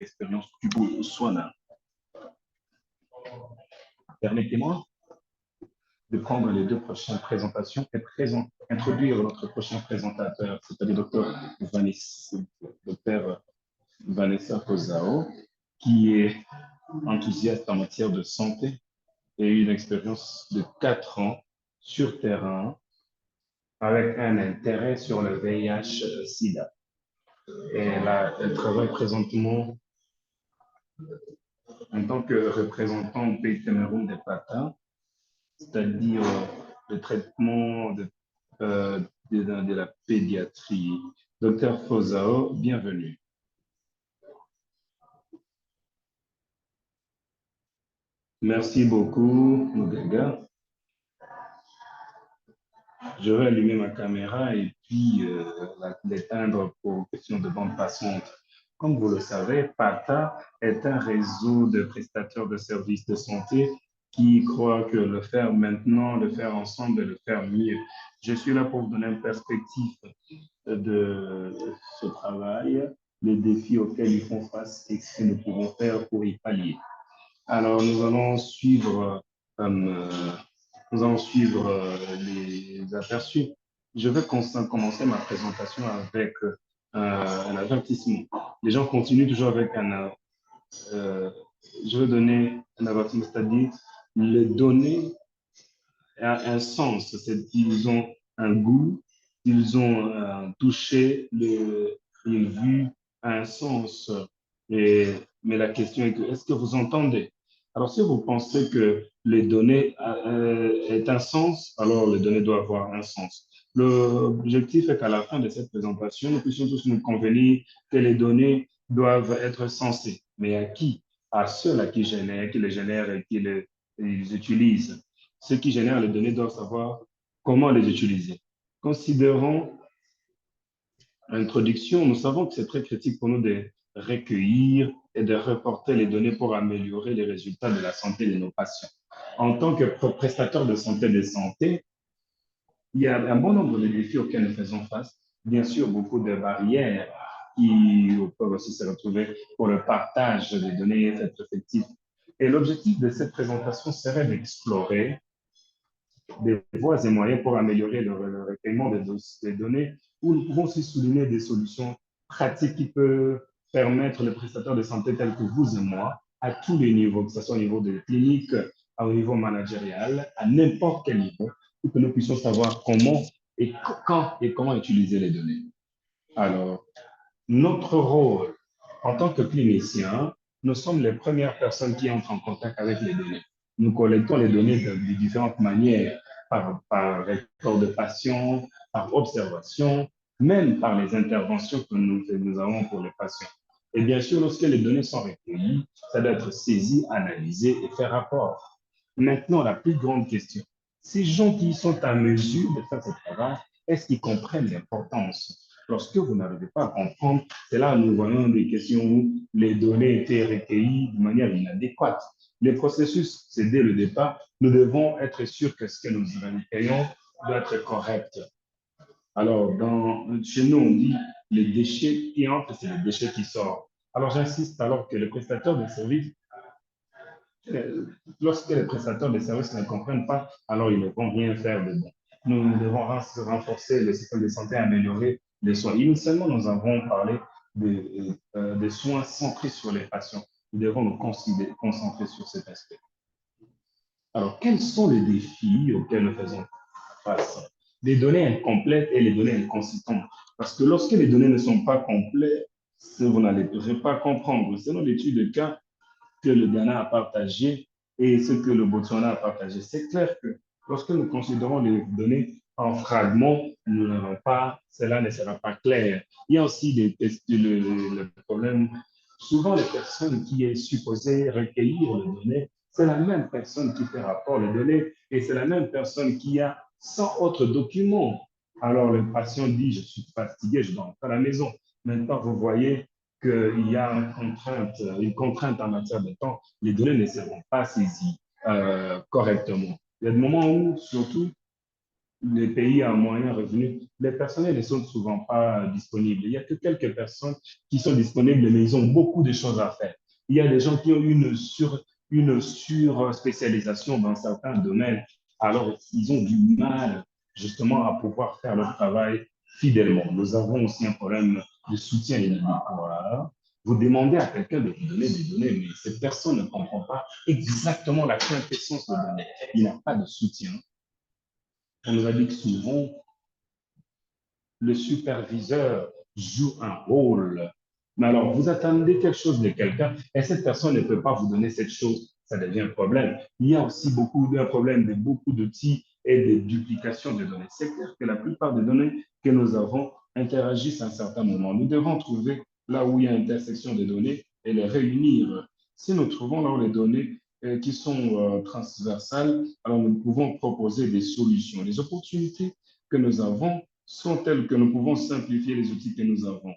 expérience du soin. Permettez-moi de prendre les deux prochaines présentations et introduire notre prochain présentateur, c'est-à-dire Dr. Vanessa Kozao, qui est enthousiaste en matière de santé et une expérience de 4 ans sur terrain avec un intérêt sur le VIH-Sida. Et elle travaille présentement en tant que représentant au pays Cameroun des patins, c'est-à-dire le traitement de la pédiatrie. Docteur Fozao, bienvenue. Merci beaucoup, Mugaga. Je vais allumer ma caméra et puis l'éteindre pour question de bande passante. Comme vous le savez, PATA est un réseau de prestataires de services de santé qui croient que le faire maintenant, le faire ensemble et le faire mieux. Je suis là pour vous donner une perspective de ce travail, les défis auxquels ils font face et ce que nous pouvons faire pour y pallier. Alors, nous allons suivre les aperçus. Je vais commencer ma présentation avec un avertissement. Les gens continuent toujours avec euh, je vais donner un avertissement, c'est-à-dire les données un sens, c'est qu'ils ont un goût, ils ont un toucher, une vue, un sens. Mais la question est que, est-ce que vous entendez? Alors, si vous pensez que les données est un sens, alors les données doivent avoir un sens. L'objectif est qu'à la fin de cette présentation, nous puissions tous nous convenir que les données doivent être sensées. Mais à qui? À ceux-là qui les génèrent et qui les utilisent. Ceux qui génèrent les données doivent savoir comment les utiliser. Considérons l'introduction. Nous savons que c'est très critique pour nous de recueillir et de reporter les données pour améliorer les résultats de la santé de nos patients. En tant que prestataire de santé, il y a un bon nombre de défis auxquels nous faisons face. Bien sûr, beaucoup de barrières qui peuvent aussi se retrouver pour le partage des données et être effectif. Et l'objectif de cette présentation serait d'explorer des voies et moyens pour améliorer le recueillement des données, où nous pouvons aussi souligner des solutions pratiques qui peuvent permettre les prestataires de santé tels que vous et moi, à tous les niveaux, que ce soit au niveau de clinique, au niveau managérial, à n'importe quel niveau, pour que nous puissions savoir comment et quand et comment utiliser les données. Alors, notre rôle en tant que clinicien, nous sommes les premières personnes qui entrent en contact avec les données. Nous collectons les données de différentes manières, par record de patients, par observation, même par les interventions que nous avons pour les patients. Et bien sûr, lorsque les données sont recueillies, ça doit être saisi, analysé et fait rapport. Maintenant, la plus grande question, ces gens qui sont à mesure de faire ce travail, est-ce qu'ils comprennent l'importance? Lorsque vous n'arrivez pas à comprendre, c'est là où nous voyons des questions où les données étaient recueillies de manière inadéquate. Les processus, c'est dès le départ, nous devons être sûrs que ce que nous recueillons doit être correct. Alors, chez nous, on dit les déchets qui entrent, c'est les déchets qui sortent. Alors, j'insiste alors que les prestataires de services, euh, lorsque les prestataires de services ne comprennent pas, alors ils ne vont rien faire de bon. Nous devons renforcer le système de santé, améliorer les soins. Initialement, nous avons parlé des soins centrés sur les patients. Nous devons nous concentrer sur cet aspect. Alors, quels sont les défis auxquels nous faisons face? Les données incomplètes et les données inconsistantes. Parce que lorsque les données ne sont pas complètes, vous n'allez pas comprendre. Selon l'étude de cas, que le Ghana a partagé et ce que le Botswana a partagé. C'est clair que lorsque nous considérons les données en fragments, nous n'avons pas, cela ne sera pas clair. Il y a aussi le problème, souvent les personnes qui est supposée recueillir les données, c'est la même personne qui fait rapport les données et c'est la même personne qui a 100 autres documents. Alors le patient dit, je suis fatigué, je dois rentrer à la maison. Maintenant, vous voyez, qu'il y a une contrainte en matière de temps, les données ne seront pas saisies correctement. Il y a des moments où, surtout, les pays à moyen revenu, les personnels ne sont souvent pas disponibles. Il n'y a que quelques personnes qui sont disponibles, mais ils ont beaucoup de choses à faire. Il y a des gens qui ont une sur-spécialisation dans certains domaines, alors ils ont du mal justement à pouvoir faire leur travail fidèlement. Nous avons aussi un problème de soutien et de voilà. Vous demandez à quelqu'un de vous donner des données, mais cette personne ne comprend pas exactement la quintessence de données. Il n'a pas de soutien. On nous a dit que souvent, le superviseur joue un rôle. Mais alors, vous attendez quelque chose de quelqu'un et cette personne ne peut pas vous donner cette chose, ça devient un problème. Il y a aussi un problème de beaucoup d'outils et de duplication de données. C'est clair que la plupart des données que nous avons interagissent à un certain moment. Nous devons trouver là où il y a intersection des données et les réunir. Si nous trouvons là où les données qui sont transversales, alors nous pouvons proposer des solutions. Les opportunités que nous avons sont telles que nous pouvons simplifier les outils que nous avons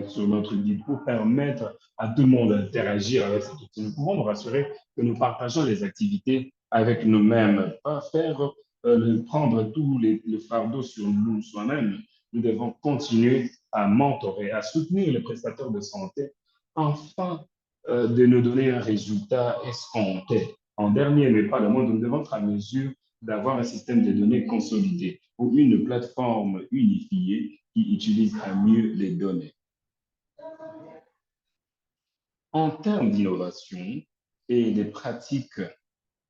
sur notre guide pour permettre à tout le monde d'interagir avec cet outil. Nous pouvons nous rassurer que nous partageons les activités avec nous-mêmes, pas faire prendre tous le fardeau sur nous soi-même. Nous devons continuer à mentorer, à soutenir les prestataires de santé, afin de nous donner un résultat escompté. En dernier, mais pas le moins, nous devons être à mesure d'avoir un système de données consolidé ou une plateforme unifiée qui utilise à mieux les données. En termes d'innovation et des pratiques,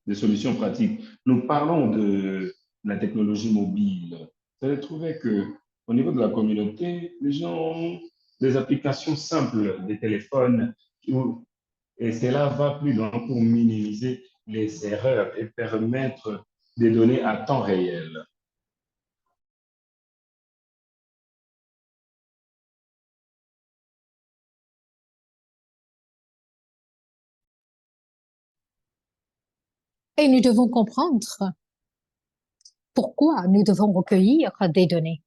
des solutions pratiques, nous parlons de la technologie mobile. Vous allez trouver que au niveau de la communauté, les gens ont des applications simples, des téléphones, et cela va plus loin pour minimiser les erreurs et permettre des données à temps réel. Et nous devons comprendre pourquoi nous devons recueillir des données.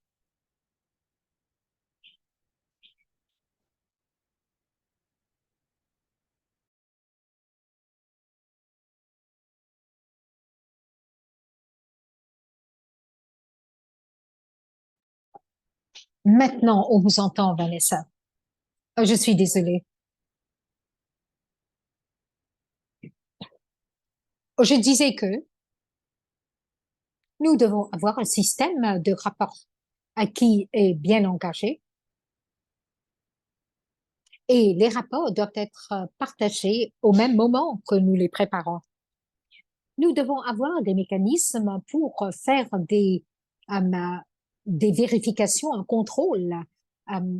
Maintenant, on vous entend, Vanessa. Je suis désolée. Je disais que nous devons avoir un système de rapport qui est bien engagé et les rapports doivent être partagés au même moment que nous les préparons. Nous devons avoir des mécanismes pour faire des vérifications, un contrôle euh,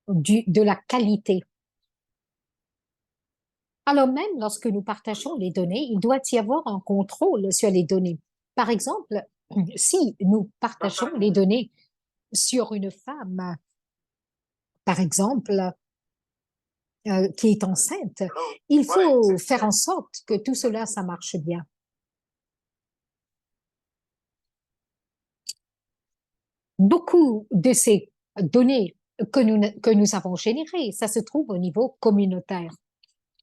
de la qualité. Alors même lorsque nous partageons les données, il doit y avoir un contrôle sur les données. Par exemple, si nous partageons les données sur une femme, par exemple, qui est enceinte, il faut faire en sorte que tout cela, ça marche bien. Beaucoup de ces données que nous avons générées, ça se trouve au niveau communautaire.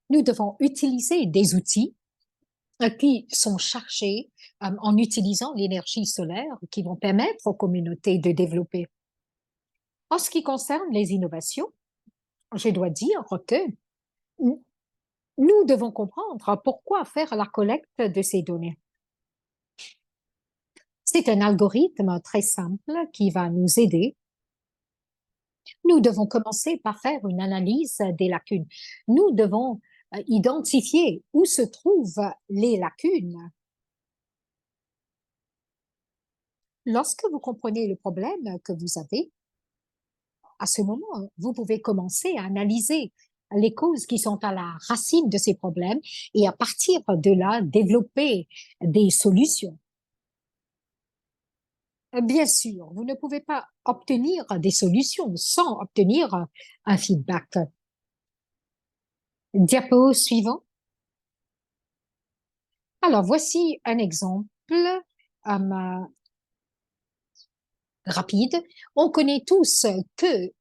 Nous devons utiliser des outils qui sont chargés en utilisant l'énergie solaire qui vont permettre aux communautés de développer. En ce qui concerne les innovations, je dois dire que nous devons comprendre pourquoi faire la collecte de ces données. C'est un algorithme très simple qui va nous aider. Nous devons commencer par faire une analyse des lacunes. Nous devons identifier où se trouvent les lacunes. Lorsque vous comprenez le problème que vous avez, à ce moment, vous pouvez commencer à analyser les causes qui sont à la racine de ces problèmes et à partir de là, développer des solutions. Bien sûr, vous ne pouvez pas obtenir des solutions sans obtenir un feedback. Diapo suivant. Alors, voici un exemple euh, rapide. On connaît tous que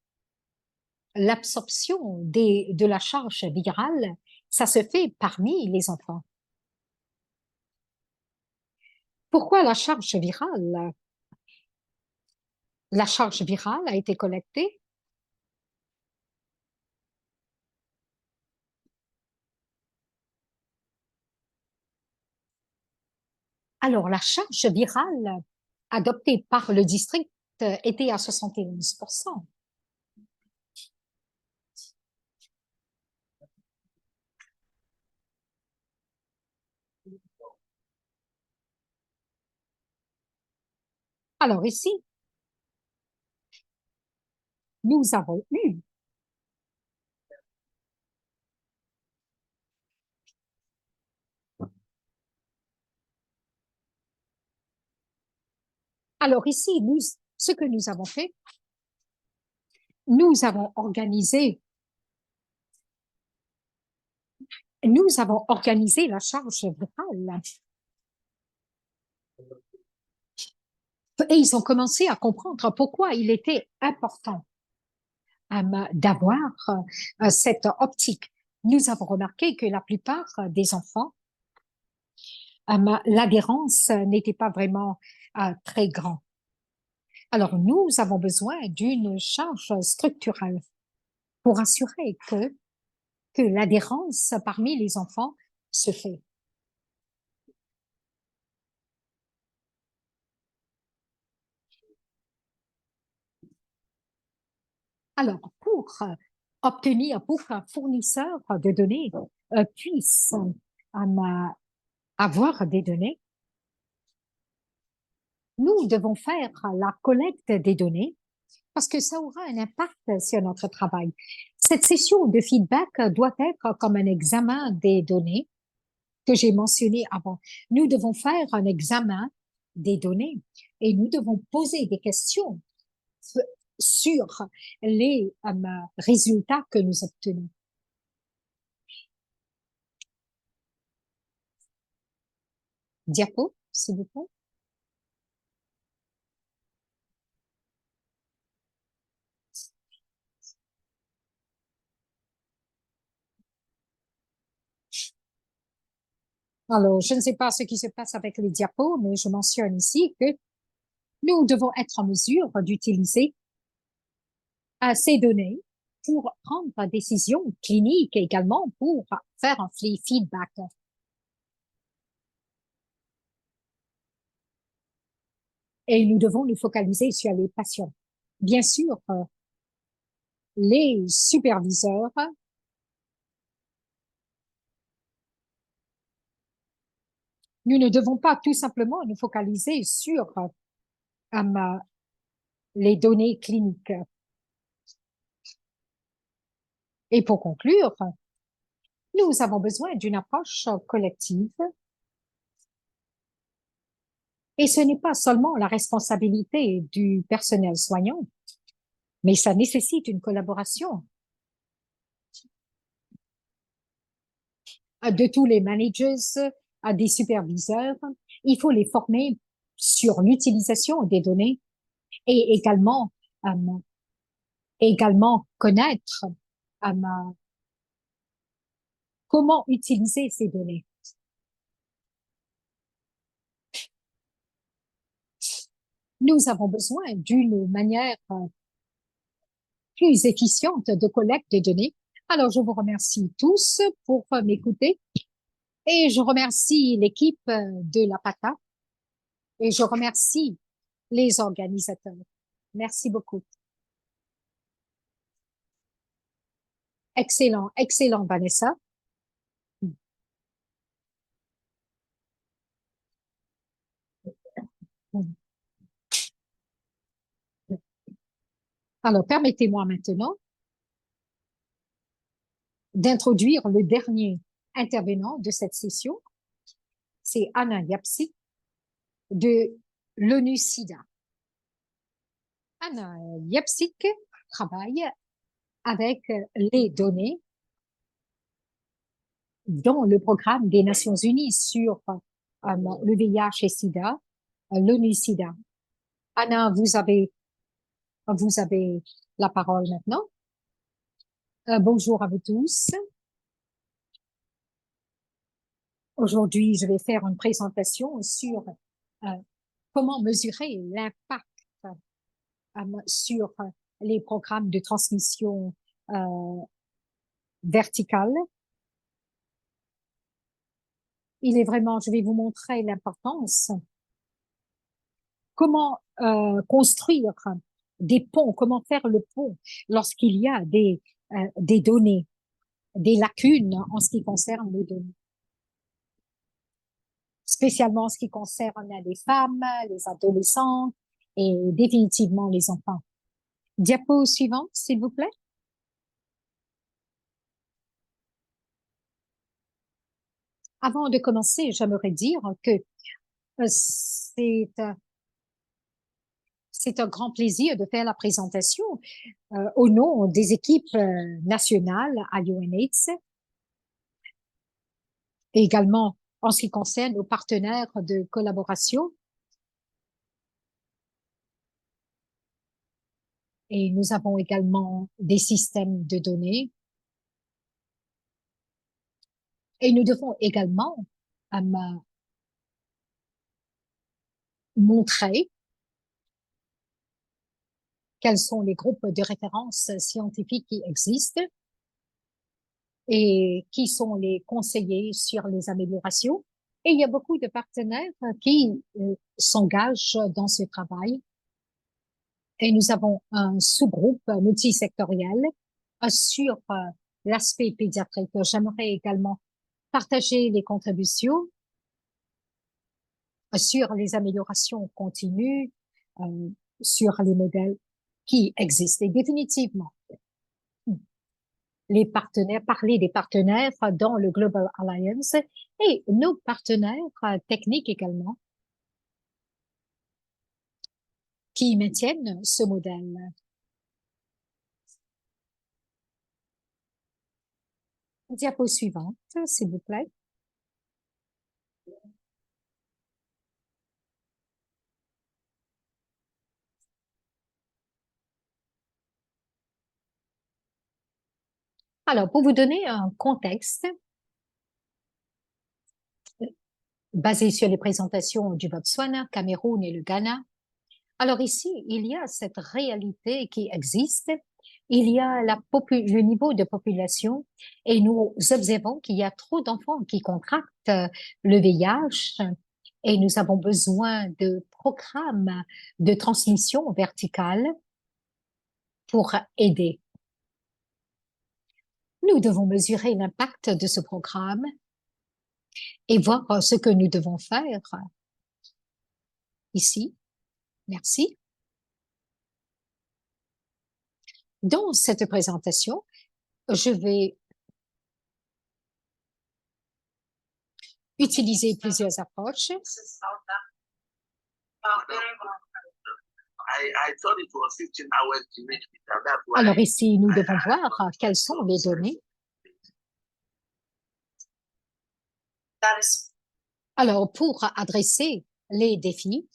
l'absorption de la charge virale, ça se fait parmi les enfants. Pourquoi la charge virale? La charge virale a été collectée. Alors, la charge virale adoptée par le district était à 71%. Alors ici, nous avons eu alors ici, ce que nous avons fait, nous avons organisé, nous avons organisé la charge virale. Et ils ont commencé à comprendre pourquoi il était important d'avoir cette optique. Nous avons remarqué que la plupart des enfants, l'adhérence n'était pas vraiment très grande. Alors, nous avons besoin d'une charge structurelle pour assurer que l'adhérence parmi les enfants se fait. Alors, pour qu'un fournisseur de données puisse avoir des données, nous devons faire la collecte des données parce que ça aura un impact sur notre travail. Cette session de feedback doit être comme un examen des données que j'ai mentionné avant. Nous devons faire un examen des données et nous devons poser des questions sur les résultats que nous obtenons. Diapo, s'il vous plaît. Alors, je ne sais pas ce qui se passe avec les diapos, mais je mentionne ici que nous devons être en mesure d'utiliser ces données pour prendre des décisions cliniques et également pour faire un feedback. Et nous devons nous focaliser sur les patients. Bien sûr, les superviseurs, nous ne devons pas tout simplement nous focaliser sur les données cliniques. Et pour conclure, nous avons besoin d'une approche collective et ce n'est pas seulement la responsabilité du personnel soignant, mais ça nécessite une collaboration de tous les managers, à des superviseurs. Il faut les former sur l'utilisation des données et également connaître euh, comment utiliser ces données. Nous avons besoin d'une manière plus efficiente de collecte de données. Alors, je vous remercie tous pour m'écouter et je remercie l'équipe de la PACA et je remercie les organisateurs. Merci beaucoup. Excellent, excellent, Vanessa. Alors, permettez-moi maintenant d'introduire le dernier intervenant de cette session. C'est Anna Yapsik de l'ONU-SIDA. Anna Yapsik travaille avec les données dans le programme des Nations Unies sur le VIH et SIDA, l'ONU-SIDA. Anna, vous avez la parole maintenant. Bonjour à vous tous. Aujourd'hui, je vais faire une présentation sur euh, comment mesurer l'impact sur les programmes de transmission verticale. Je vais vous montrer l'importance, comment construire des ponts, comment faire le pont lorsqu'il y a des données, des lacunes en ce qui concerne les données, spécialement en ce qui concerne les femmes, les adolescents et définitivement les enfants. Diapo suivante, s'il vous plaît. Avant de commencer, j'aimerais dire que c'est un grand plaisir de faire la présentation au nom des équipes nationales à UNAIDS et également en ce qui concerne nos partenaires de collaboration. Et nous avons également des systèmes de données. Et nous devons également montrer quels sont les groupes de référence scientifiques qui existent et qui sont les conseillers sur les améliorations. Et il y a beaucoup de partenaires qui s'engagent dans ce travail. Et nous avons un sous-groupe multisectoriel sur l'aspect pédiatrique. J'aimerais également partager les contributions sur les améliorations continues, euh, sur les modèles qui existent. Et définitivement, les partenaires, parler des partenaires dans le Global Alliance et nos partenaires techniques également qui maintiennent ce modèle. Diapo suivante, s'il vous plaît. Alors, pour vous donner un contexte basé sur les présentations du Botswana, Cameroun et le Ghana, alors ici, il y a cette réalité qui existe. Il y a le niveau de population et nous observons qu'il y a trop d'enfants qui contractent le VIH et nous avons besoin de programmes de transmission verticale pour aider. Nous devons mesurer l'impact de ce programme et voir ce que nous devons faire ici. Merci. Dans cette présentation, je vais utiliser plusieurs approches. Alors ici, nous devons voir quelles sont les données. Alors, pour adresser les défis,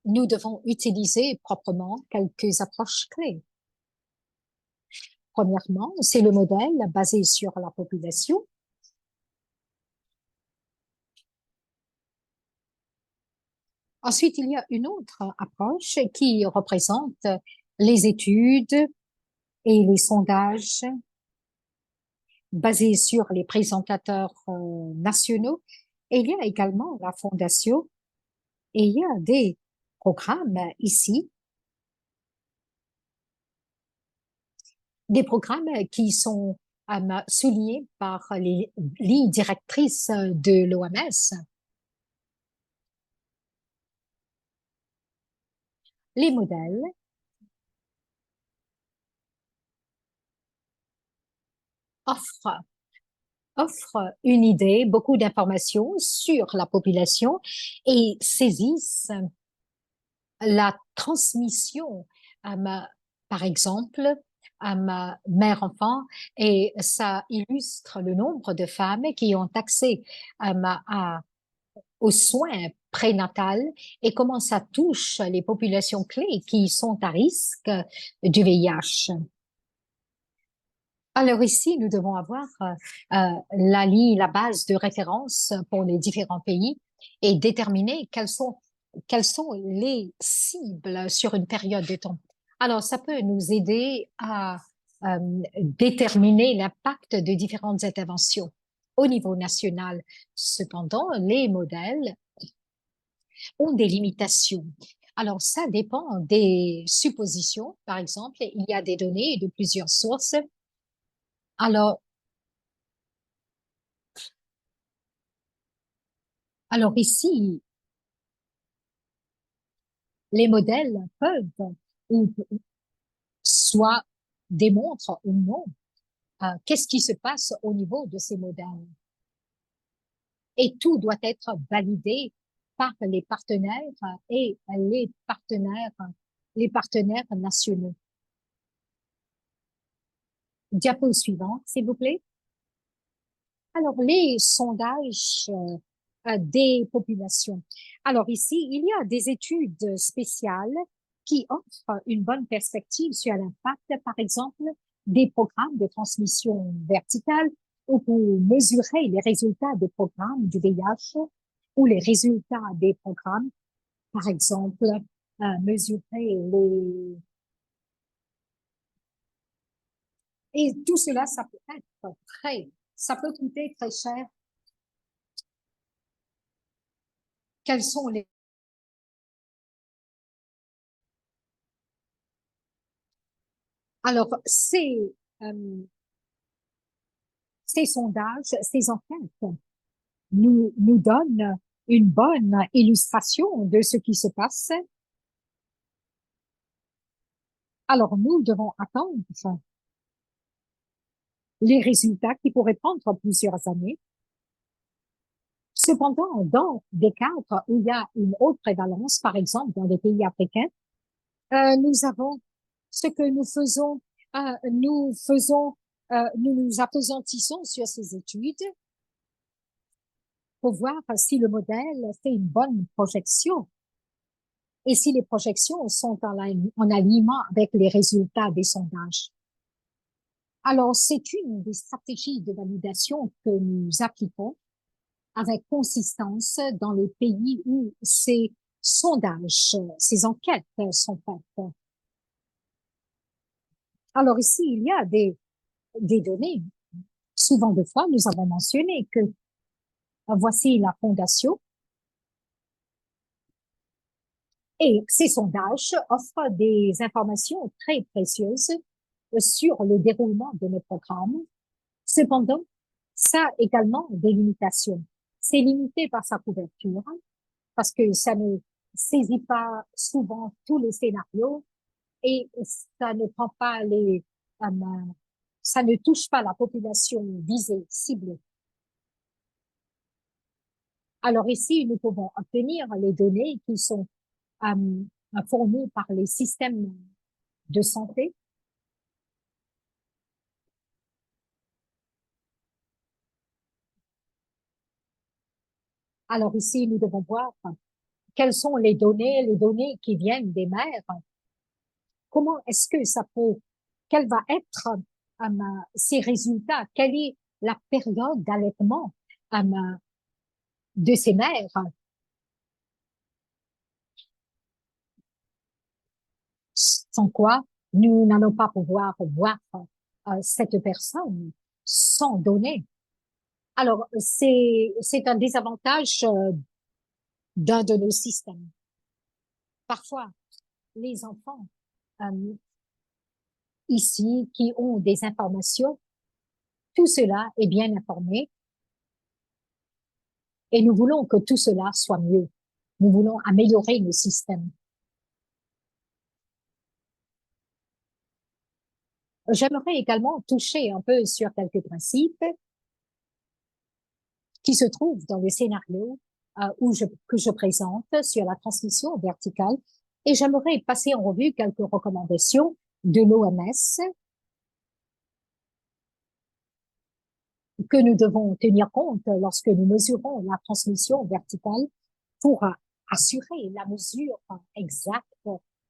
nous devons utiliser proprement quelques approches clés. Premièrement, c'est le modèle basé sur la population. Ensuite, il y a une autre approche qui représente les études et les sondages basés sur les présentateurs nationaux. Et il y a également la fondation et il y a des programmes ici, des programmes qui sont soulignés par les lignes directrices de l'OMS. Les modèles offrent une idée, beaucoup d'informations sur la population et saisissent la transmission, par exemple, mère-enfant, et ça illustre le nombre de femmes qui ont accès aux soins prénatals et comment ça touche les populations clés qui sont à risque du VIH. Alors ici, nous devons avoir la base de référence pour les différents pays et déterminer quelles sont les cibles sur une période de temps. Alors, ça peut nous aider à déterminer l'impact de différentes interventions au niveau national. Cependant, les modèles ont des limitations. Alors, ça dépend des suppositions. Par exemple, il y a des données de plusieurs sources. Alors, alors ici, les modèles peuvent ou soit démontrent ou non qu'est-ce qui se passe au niveau de ces modèles. Et tout doit être validé par les partenaires et les partenaires nationaux. Diapo suivante, s'il vous plaît. Alors, les sondages des populations. Alors ici, il y a des études spéciales qui offrent une bonne perspective sur l'impact, par exemple, des programmes de transmission verticale ou pour mesurer les résultats des programmes du VIH ou les résultats des programmes, par exemple, mesurer les... Et tout cela, ça peut coûter très cher. Quels sont les Alors, ces sondages, ces enquêtes nous donnent une bonne illustration de ce qui se passe. Alors, nous devons attendre les résultats qui pourraient prendre plusieurs années. Cependant, dans des cadres où il y a une haute prévalence, par exemple dans les pays africains, nous avons ce que nous nous apesantissons sur ces études pour voir si le modèle fait une bonne projection et si les projections sont en alignement avec les résultats des sondages. Alors, c'est une des stratégies de validation que nous appliquons avec consistance dans les pays où ces sondages, ces enquêtes sont faites. Alors ici, il y a des données. Souvent de fois, nous avons mentionné que voici la fondation et ces sondages offrent des informations très précieuses sur le déroulement de nos programmes. Cependant, ça a également des limitations. C'est limité par sa couverture parce que ça ne saisit pas souvent tous les scénarios et ça ne prend pas ça ne touche pas la population visée, ciblée. Alors ici, nous pouvons obtenir les données qui sont fournies par les systèmes de santé. Alors ici, nous devons voir quelles sont les données qui viennent des mères. Comment est-ce que quel va être ces résultats? Quelle est la période d'allaitement de ces mères? Sans quoi nous n'allons pas pouvoir voir cette personne sans données. Alors, c'est un désavantage d'un de nos systèmes. Parfois, les enfants euh, ici qui ont des informations, tout cela est bien informé et nous voulons que tout cela soit mieux. Nous voulons améliorer le système. J'aimerais également toucher un peu sur quelques principes qui se trouvent dans le scénario que je présente sur la transmission verticale et j'aimerais passer en revue quelques recommandations de l'OMS que nous devons tenir compte lorsque nous mesurons la transmission verticale pour assurer la mesure exacte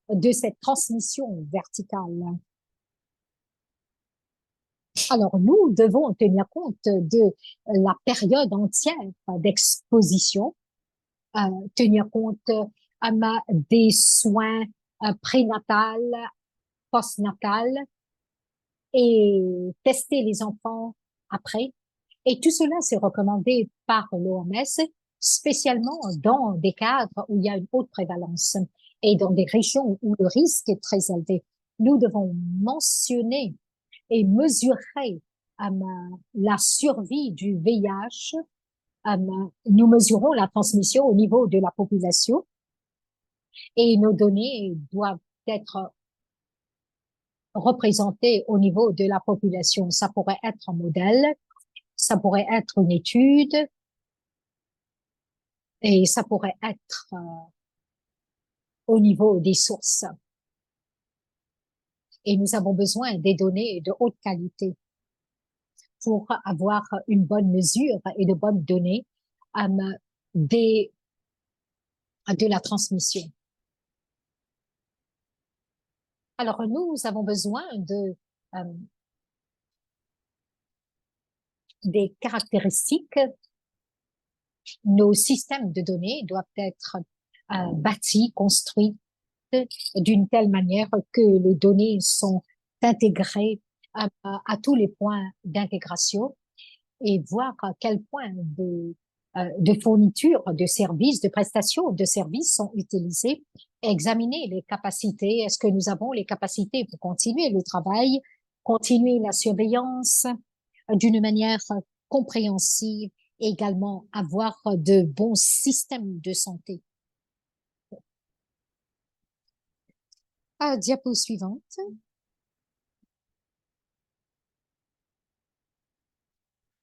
de cette transmission verticale. Alors, nous devons tenir compte de la période entière d'exposition, tenir compte des soins prénatals, postnatals et tester les enfants après. Et tout cela, c'est recommandé par l'OMS, spécialement dans des cadres où il y a une haute prévalence et dans des régions où le risque est très élevé. Nous devons mentionner et mesurer la survie du VIH. Nous mesurons la transmission au niveau de la population et nos données doivent être représentées au niveau de la population. Ça pourrait être un modèle, ça pourrait être une étude et ça pourrait être au niveau des sources. Et nous avons besoin des données de haute qualité pour avoir une bonne mesure et de bonnes données de la transmission. Alors, nous avons besoin des caractéristiques. Nos systèmes de données doivent être bâtis, construits d'une telle manière que les données sont intégrées à tous les points d'intégration et voir à quel point de fourniture de services, de prestations de services sont utilisés. Examiner les capacités. Est-ce que nous avons les capacités pour continuer le travail, continuer la surveillance d'une manière compréhensive, et également avoir de bons systèmes de santé. Diapo suivante.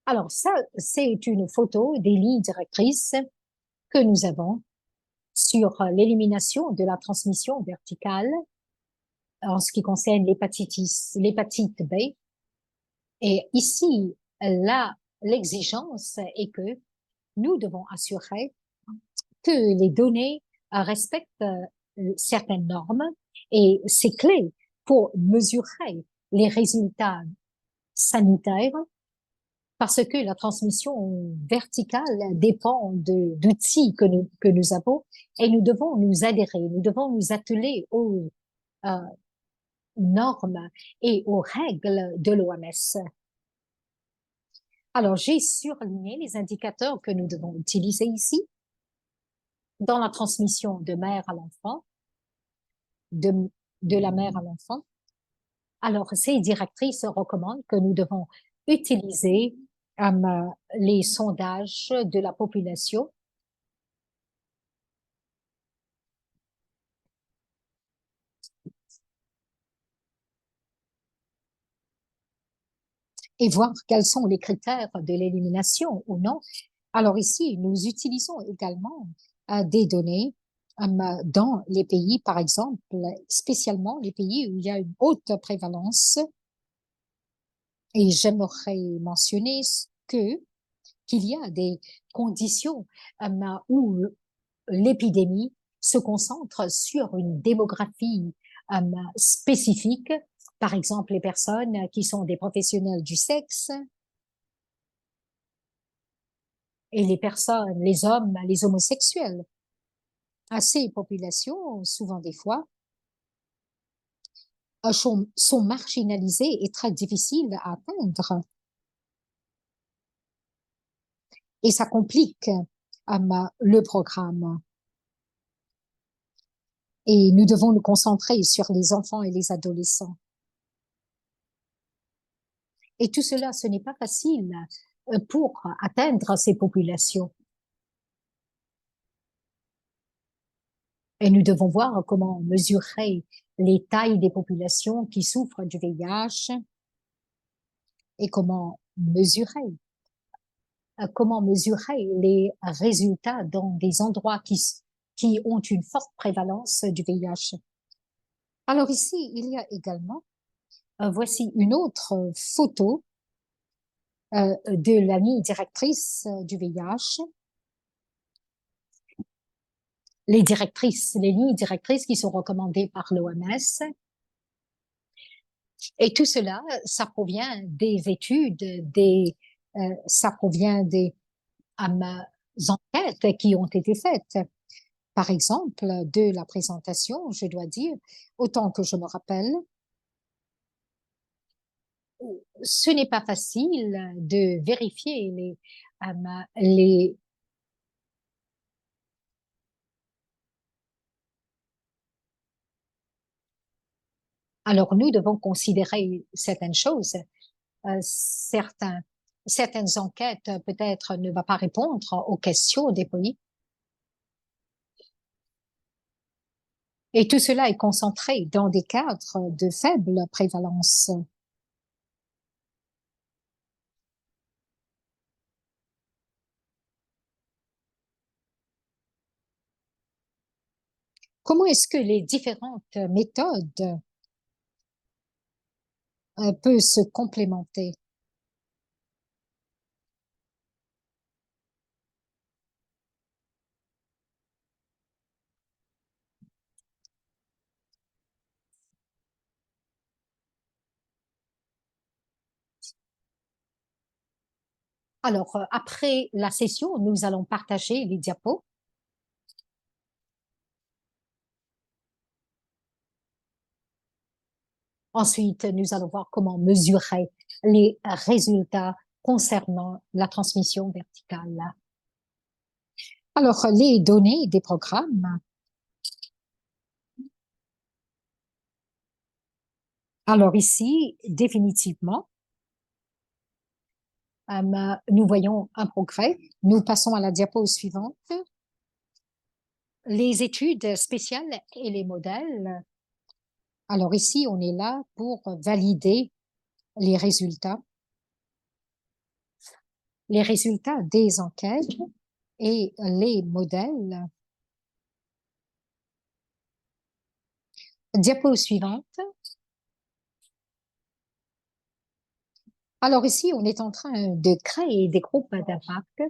Alors ça, c'est une photo des lignes directrices que nous avons sur l'élimination de la transmission verticale en ce qui concerne l'hépatite B. Et ici, là, l'exigence est que nous devons assurer que les données respectent certaines normes et c'est clé pour mesurer les résultats sanitaires parce que la transmission verticale dépend d'outils que nous avons et nous devons nous adhérer, nous devons nous atteler aux normes et aux règles de l'OMS. Alors, j'ai surligné les indicateurs que nous devons utiliser ici dans la transmission de mère à l'enfant, de, de la mère à l'enfant. Alors, ces directrices recommandent que nous devons utiliser les sondages de la population et voir quels sont les critères de l'élimination ou non. Alors ici, nous utilisons également des données dans les pays, par exemple, spécialement les pays où il y a une haute prévalence. Et j'aimerais mentionner que qu'il y a des conditions où l'épidémie se concentre sur une démographie spécifique, par exemple les personnes qui sont des professionnels du sexe et les personnes, les hommes, les homosexuels. À ces populations, souvent des fois, sont marginalisées et très difficiles à atteindre. Et ça complique le programme. Et nous devons nous concentrer sur les enfants et les adolescents. Et tout cela, ce n'est pas facile pour atteindre ces populations. Et nous devons voir comment mesurer les tailles des populations qui souffrent du VIH et comment mesurer les résultats dans des endroits qui ont une forte prévalence du VIH. Alors ici, il y a également, voici une autre photo de la ligne directrice du VIH. Les lignes directrices qui sont recommandées par l'OMS. Et tout cela, ça provient des études, ça provient des enquêtes qui ont été faites. Par exemple, de la présentation, je dois dire, autant que je me rappelle, ce n'est pas facile de vérifier les alors nous devons considérer certaines choses. Certaines enquêtes peut-être ne vont pas répondre aux questions des pays. Et tout cela est concentré dans des cadres de faible prévalence. Comment est-ce que les différentes méthodes peuvent se complémenter? Alors, après la session, nous allons partager les diapos. Ensuite, nous allons voir comment mesurer les résultats concernant la transmission verticale. Alors, les données des programmes. Alors ici, définitivement, nous voyons un progrès. Nous passons à la diapo suivante. Les études spéciales et les modèles. Alors ici, on est là pour valider les résultats des enquêtes et les modèles. Diapo suivante. Alors ici, on est en train de créer des groupes d'impact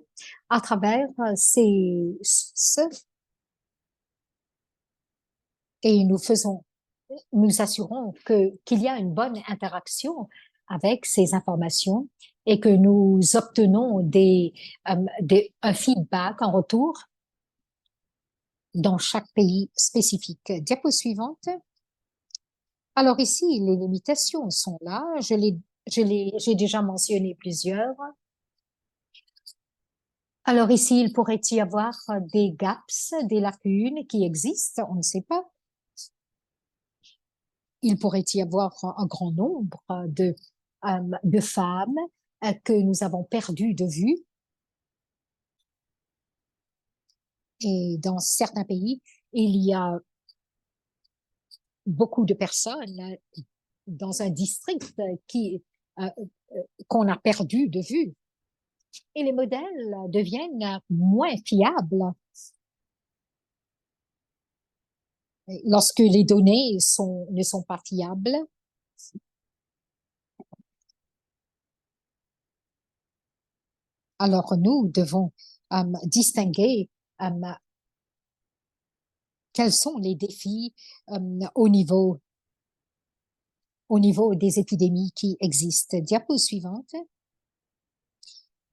à travers ce et nous assurons qu'il y a une bonne interaction avec ces informations et que nous obtenons un feedback en retour dans chaque pays spécifique. Diapo suivante. Alors ici, les limitations sont là. J'ai déjà mentionné plusieurs. Alors ici, il pourrait y avoir des gaps, des lacunes qui existent, on ne sait pas. Il pourrait y avoir un grand nombre de femmes que nous avons perdues de vue. Et dans certains pays, il y a beaucoup de personnes dans un district euh, qu'on a perdu de vue. Et les modèles deviennent moins fiables lorsque les données ne sont pas fiables. Alors nous devons distinguer euh, quels sont les défis euh, au niveau, au niveau des épidémies qui existent. Diapo suivante.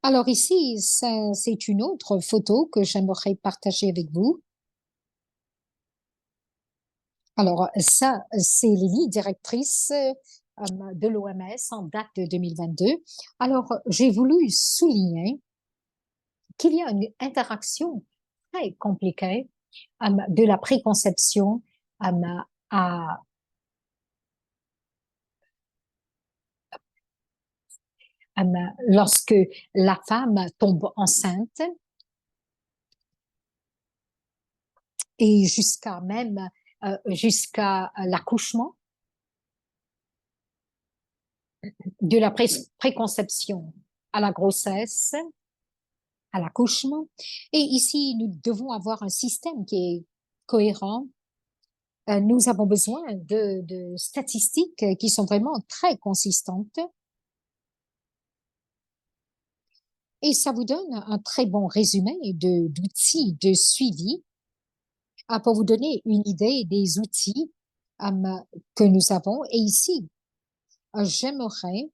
Alors ici, c'est une autre photo que j'aimerais partager avec vous. Alors ça, c'est les lignes directrices de l'OMS en date de 2022. Alors, j'ai voulu souligner qu'il y a une interaction très compliquée de la préconception à lorsque la femme tombe enceinte et jusqu'à l'accouchement, de la préconception à la grossesse, à l'accouchement. Et ici, nous devons avoir un système qui est cohérent. Nous avons besoin de statistiques qui sont vraiment très consistantes. Et ça vous donne un très bon résumé d'outils de suivi pour vous donner une idée des outils que nous avons. Et ici, j'aimerais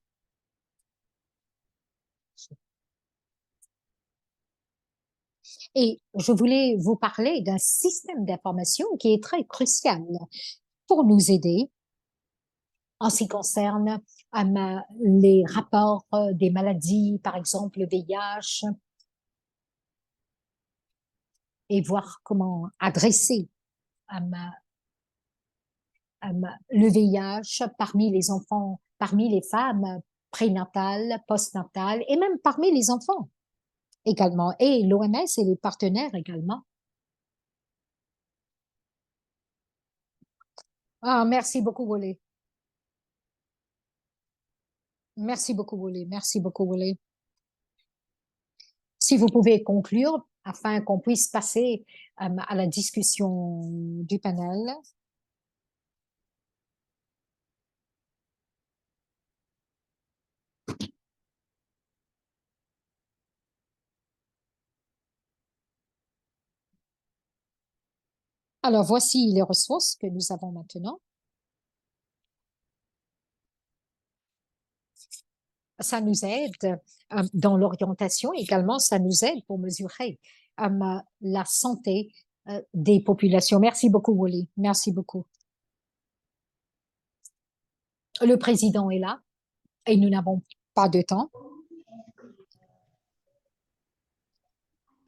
et je voulais vous parler d'un système d'information qui est très crucial pour nous aider en ce qui concerne les rapports des maladies, par exemple le VIH, et voir comment adresser le VIH parmi les enfants, parmi les femmes prénatales, postnatales et même parmi les enfants également. Et l'OMS et les partenaires également. Ah, merci beaucoup, Wole. Merci beaucoup, Wole. Merci beaucoup, Wole. Si vous pouvez conclure afin qu'on puisse passer à la discussion du panel. Alors, voici les ressources que nous avons maintenant. Ça nous aide dans l'orientation. Également, ça nous aide pour mesurer la santé des populations. Merci beaucoup, Wally. Merci beaucoup. Le président est là et nous n'avons pas de temps.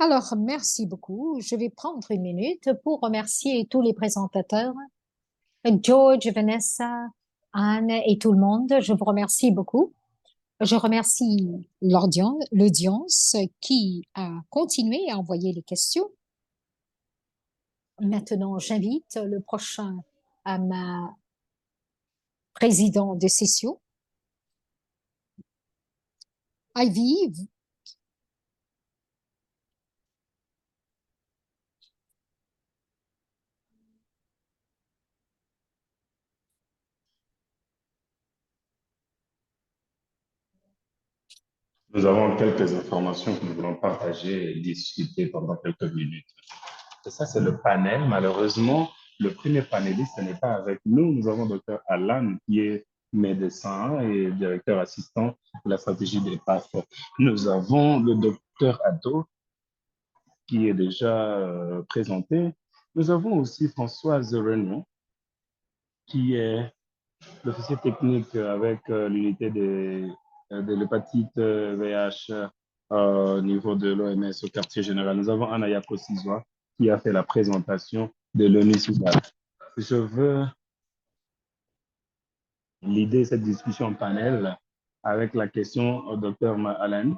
Alors, merci beaucoup. Je vais prendre une minute pour remercier tous les présentateurs, George, Vanessa, Anne et tout le monde. Je vous remercie beaucoup. Je remercie l'audience qui a continué à envoyer les questions. Maintenant, j'invite le prochain à ma président de session, Ivy. Nous avons quelques informations que nous voulons partager et discuter pendant quelques minutes. Et ça, c'est le panel. Malheureusement, le premier panéliste n'est pas avec nous. Nous avons Dr. Alan, qui est médecin et directeur assistant de la stratégie des PAF. Nous avons le Dr. Addo, qui est déjà présenté. Nous avons aussi Françoise Renaud, qui est l'officier technique avec l'unité de l'hépatite VIH au niveau de l'OMS au quartier général. Nous avons Anaya Kosizwa qui a fait la présentation de l'ONU-SIDA. Je veux l'idée cette discussion en panel avec la question au Dr. Allen.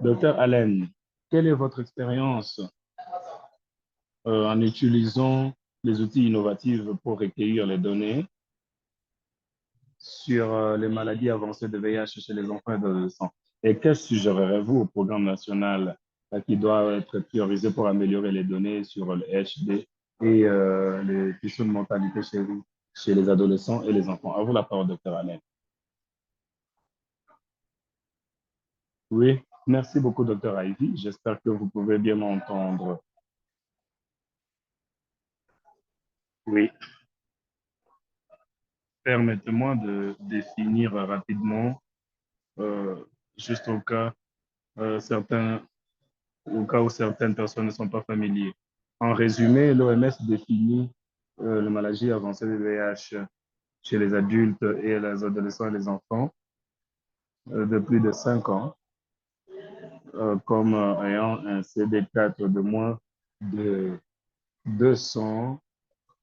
Dr. Allen, quelle est votre expérience en utilisant les outils innovatifs pour recueillir les données sur les maladies avancées de VIH chez les enfants et adolescents? Et que suggérerez-vous au programme national qui doit être priorisé pour améliorer les données sur le HD et les questions de mortalité chez les adolescents et les enfants? À vous la parole, docteur Alain. Oui, merci beaucoup, docteur Ivy. J'espère que vous pouvez bien m'entendre. Oui, permettez-moi de définir rapidement, euh, juste certains au cas où certaines personnes ne sont pas familières. En résumé, l'OMS définit la maladie avancée du VIH chez les adultes et les adolescents et les enfants de plus de 5 ans comme ayant un CD4 de moins de 200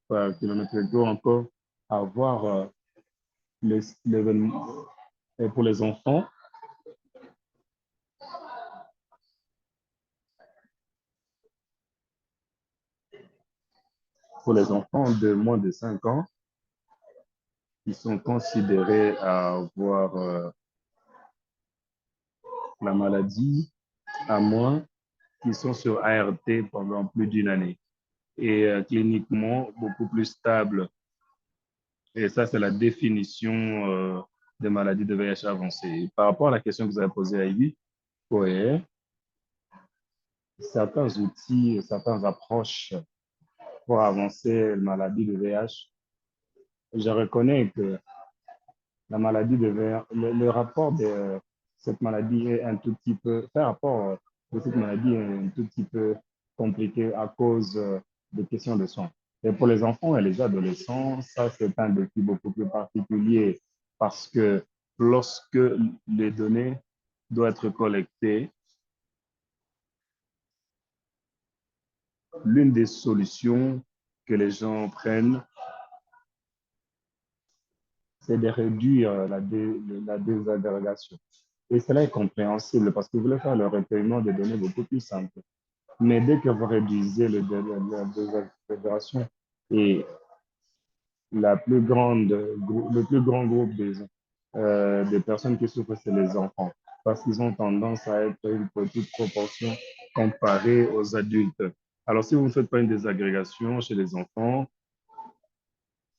par kilomètre ou encore avoir l'événement. Et pour les enfants, de moins de 5 ans, ils sont considérés à avoir la maladie à moins qu'ils sont sur ART pendant plus d'une année et cliniquement beaucoup plus stable. Et ça, c'est la définition des maladies de VIH avancées. Par rapport à la question que vous avez posée à Ivy, oui, certains outils, certaines approches pour avancer la maladie de VIH, je reconnais que la maladie de VIH, le rapport de cette maladie est un tout petit peu, le rapport de cette maladie est un tout petit peu compliqué à cause des questions de soins. Et pour les enfants et les adolescents, ça, c'est un défi beaucoup plus particulier parce que lorsque les données doivent être collectées, l'une des solutions que les gens prennent, c'est de réduire la désagrégation. Et cela est compréhensible parce que vous voulez faire le recueillement des données beaucoup plus simple. Mais dès que vous réduisez la désagrégation et le plus grand groupe des personnes qui souffrent, c'est les enfants, parce qu'ils ont tendance à être une petite proportion comparée aux adultes. Alors, si vous ne faites pas une désagrégation chez les enfants,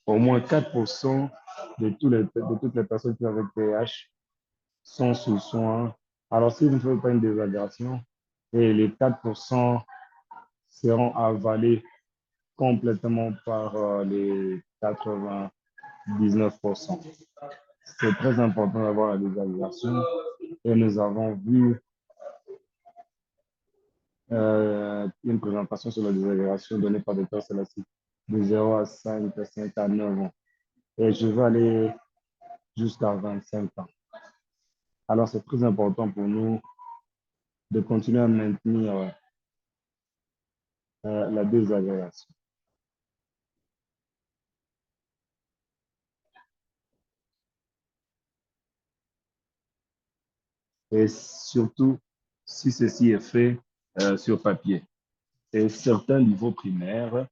au moins 4% de toutes les personnes qui ont avec VIH sont sous soins. Alors, si vous ne faites pas une désagrégation, et les 4% seront avalés complètement par les 99%. C'est très important d'avoir la désagrégation et nous avons vu une présentation sur la désagrégation donnée par Dr. Selassie de 0 à 5, 5 à 9 ans. Et je vais aller jusqu'à 25 ans. Alors, c'est très important pour nous de continuer à maintenir la désagrégation. Et surtout, si ceci est fait sur papier. Et certains niveaux primaires,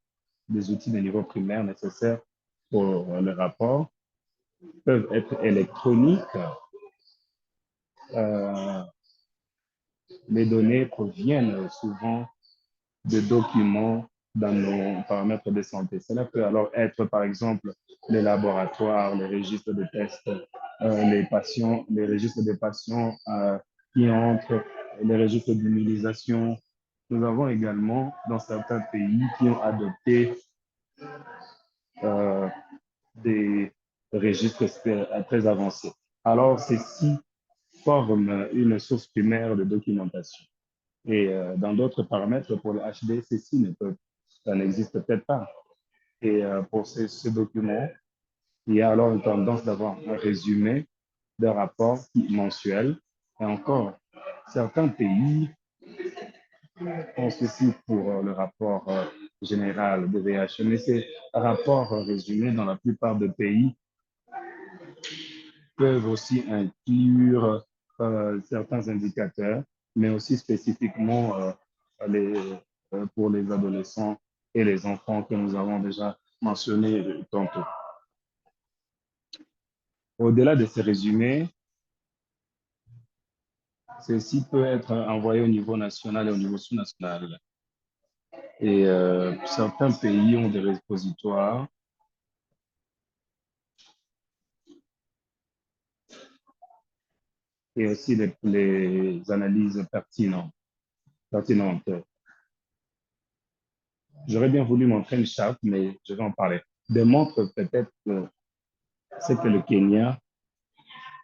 des outils de niveau primaire nécessaires pour le rapport peuvent être électroniques. Euh, les données proviennent souvent de documents dans nos paramètres de santé. Cela peut alors être, par exemple, les laboratoires, les registres de tests, les patients, les registres des patients qui entrent, les registres d'immunisation. Nous avons également, dans certains pays, qui ont adopté euh, des registres très avancés. Alors, ceci forme une source primaire de documentation. Et dans d'autres paramètres, pour le HD, ceci ça n'existe peut-être pas. Et pour ce document, il y a alors une tendance d'avoir un résumé de rapport mensuel. Et encore, certains pays ont ceci pour le rapport général de VIH, mais ces rapports résumés dans la plupart des pays peuvent aussi inclure certains indicateurs, mais aussi spécifiquement les, pour les adolescents et les enfants que nous avons déjà mentionnés tantôt. Au-delà de ces résumés, ceci peut être envoyé au niveau national et au niveau sous-national. Et certains pays ont des repositoires et aussi les analyses pertinentes. J'aurais bien voulu montrer une charte, mais je vais en parler. Démontre peut-être ce que le Kenya,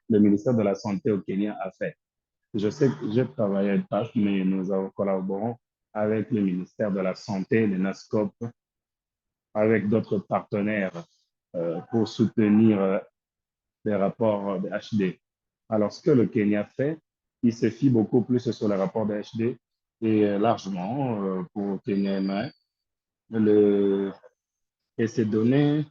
le ministère de la Santé au Kenya a fait. Je sais que j'ai travaillé à PAF, mais nous collaborons avec le ministère de la Santé, le NASCOP, avec d'autres partenaires pour soutenir les rapports de HD. Alors, ce que le Kenya fait, il se fie beaucoup plus sur les rapports de HD et largement pour Kenya MA. Et ces données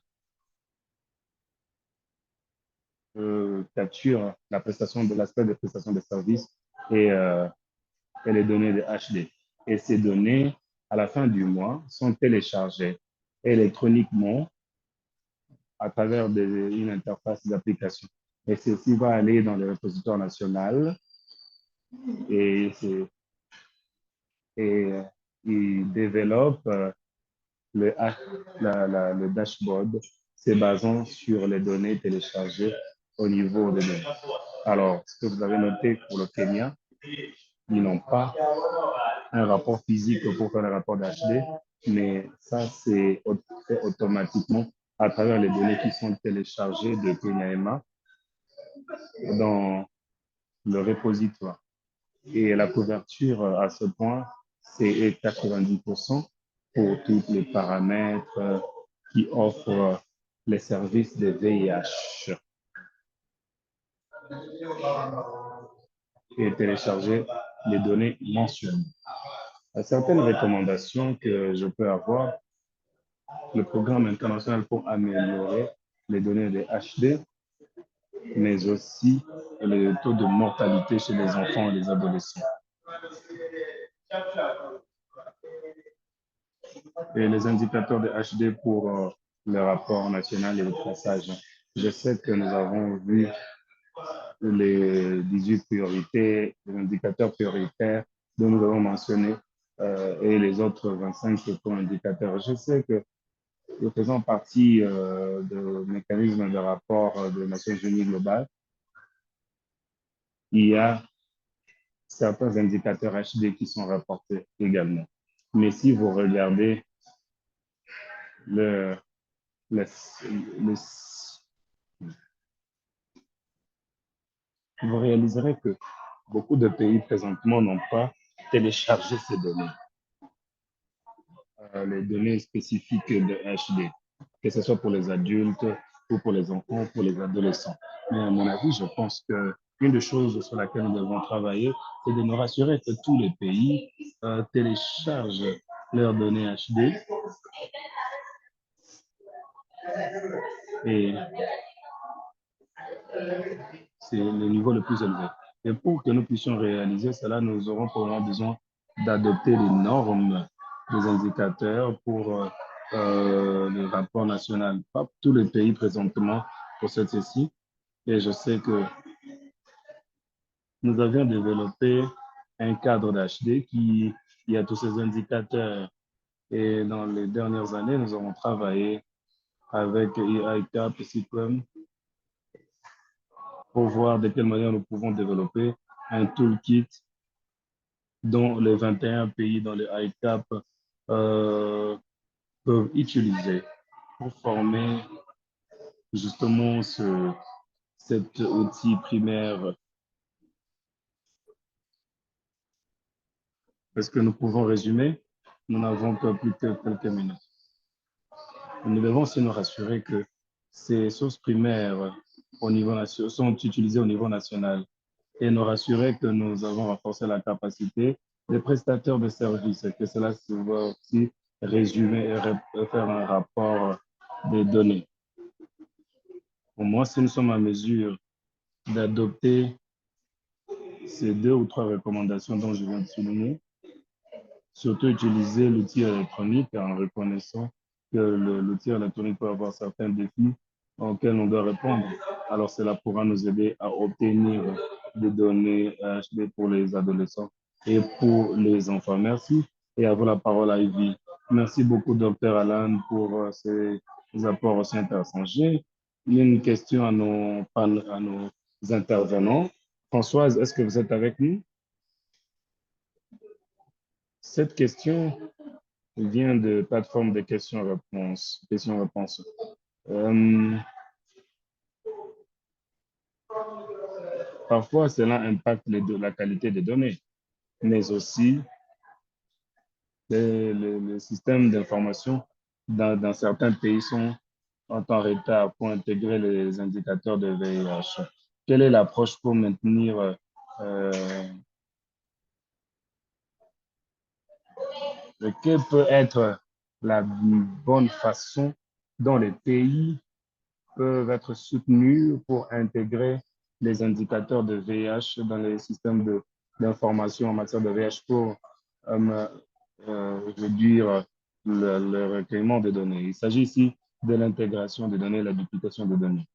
capturent l'aspect de prestation de services et, et les données de HD. Et ces données, à la fin du mois, sont téléchargées électroniquement à travers une interface d'application. Et ceci va aller dans le repositoire national et, et il développe le dashboard se basant sur les données téléchargées au niveau des données. Alors, ce que vous avez noté pour le Kenya, ils n'ont pas un rapport physique pour faire le rapport d'HD, mais ça, c'est fait automatiquement à travers les données qui sont téléchargées de Kenyama dans le repositoire. Et la couverture à ce point, c'est 90% pour tous les paramètres qui offrent les services de VIH et télécharger les données mensuelles. Certaines recommandations que je peux avoir, le programme international pour améliorer les données de HD, mais aussi le taux de mortalité chez les enfants et les adolescents. Et les indicateurs de HD pour le rapport national et le traçage. Je sais que nous avons vu les 18 priorités, les indicateurs prioritaires dont nous avons mentionné et les autres 25 indicateurs. Je sais que nous faisons partie du mécanisme de rapport des Nations Unies global. Il y a certains indicateurs HD qui sont rapportés également. Mais si vous regardez le, vous réaliserez que beaucoup de pays présentement n'ont pas téléchargé ces données, les données spécifiques de HD, que ce soit pour les adultes ou pour les enfants, pour les adolescents. Mais à mon avis, je pense que une des choses sur laquelle nous devons travailler, c'est de nous rassurer que tous les pays téléchargent leurs données HD et c'est le niveau le plus élevé. Et pour que nous puissions réaliser cela, nous aurons probablement besoin d'adopter les normes des indicateurs pour le rapport national. Pas tous les pays présentement possèdent ceci. Et je sais que nous avions développé un cadre d'HD qui a tous ces indicateurs. Et dans les dernières années, nous avons travaillé avec EICAP et CICOM pour voir de quelle manière nous pouvons développer un toolkit dont les 21 pays dans le ICAP peuvent utiliser pour former justement cet outil primaire. Est-ce que nous pouvons résumer? Nous n'avons que plus que quelques minutes. Nous devons aussi nous rassurer que ces sources primaires au niveau sont utilisées au niveau national et nous rassurer que nous avons renforcé la capacité des prestataires de services et que cela se va aussi résumer et faire un rapport des données. Pour moi, si nous sommes en mesure d'adopter ces 2 ou 3 recommandations dont je viens de souligner, surtout utiliser l'outil électronique en reconnaissant que l'outil électronique peut avoir certains défis auxquels on doit répondre. Alors, cela pourra nous aider à obtenir des données HD pour les adolescents et pour les enfants. Merci. Et à vous la parole, Ivy. Merci beaucoup, Dr. Alan, pour ces apports aussi intéressants. J'ai une question à nos intervenants. Françoise, est-ce que vous êtes avec nous? Cette question vient de plateforme de questions-réponses. Questions-réponses. Parfois, cela impacte la qualité des données, mais aussi les systèmes d'information dans certains pays sont en retard pour intégrer les indicateurs de VIH. Quelle est l'approche pour maintenir quelle peut être la bonne façon dont les pays peuvent être soutenus pour intégrer les indicateurs de VIH dans les systèmes d'information en matière de VIH pour réduire le recueillement de données. Il s'agit ici de l'intégration des données et la duplication des données.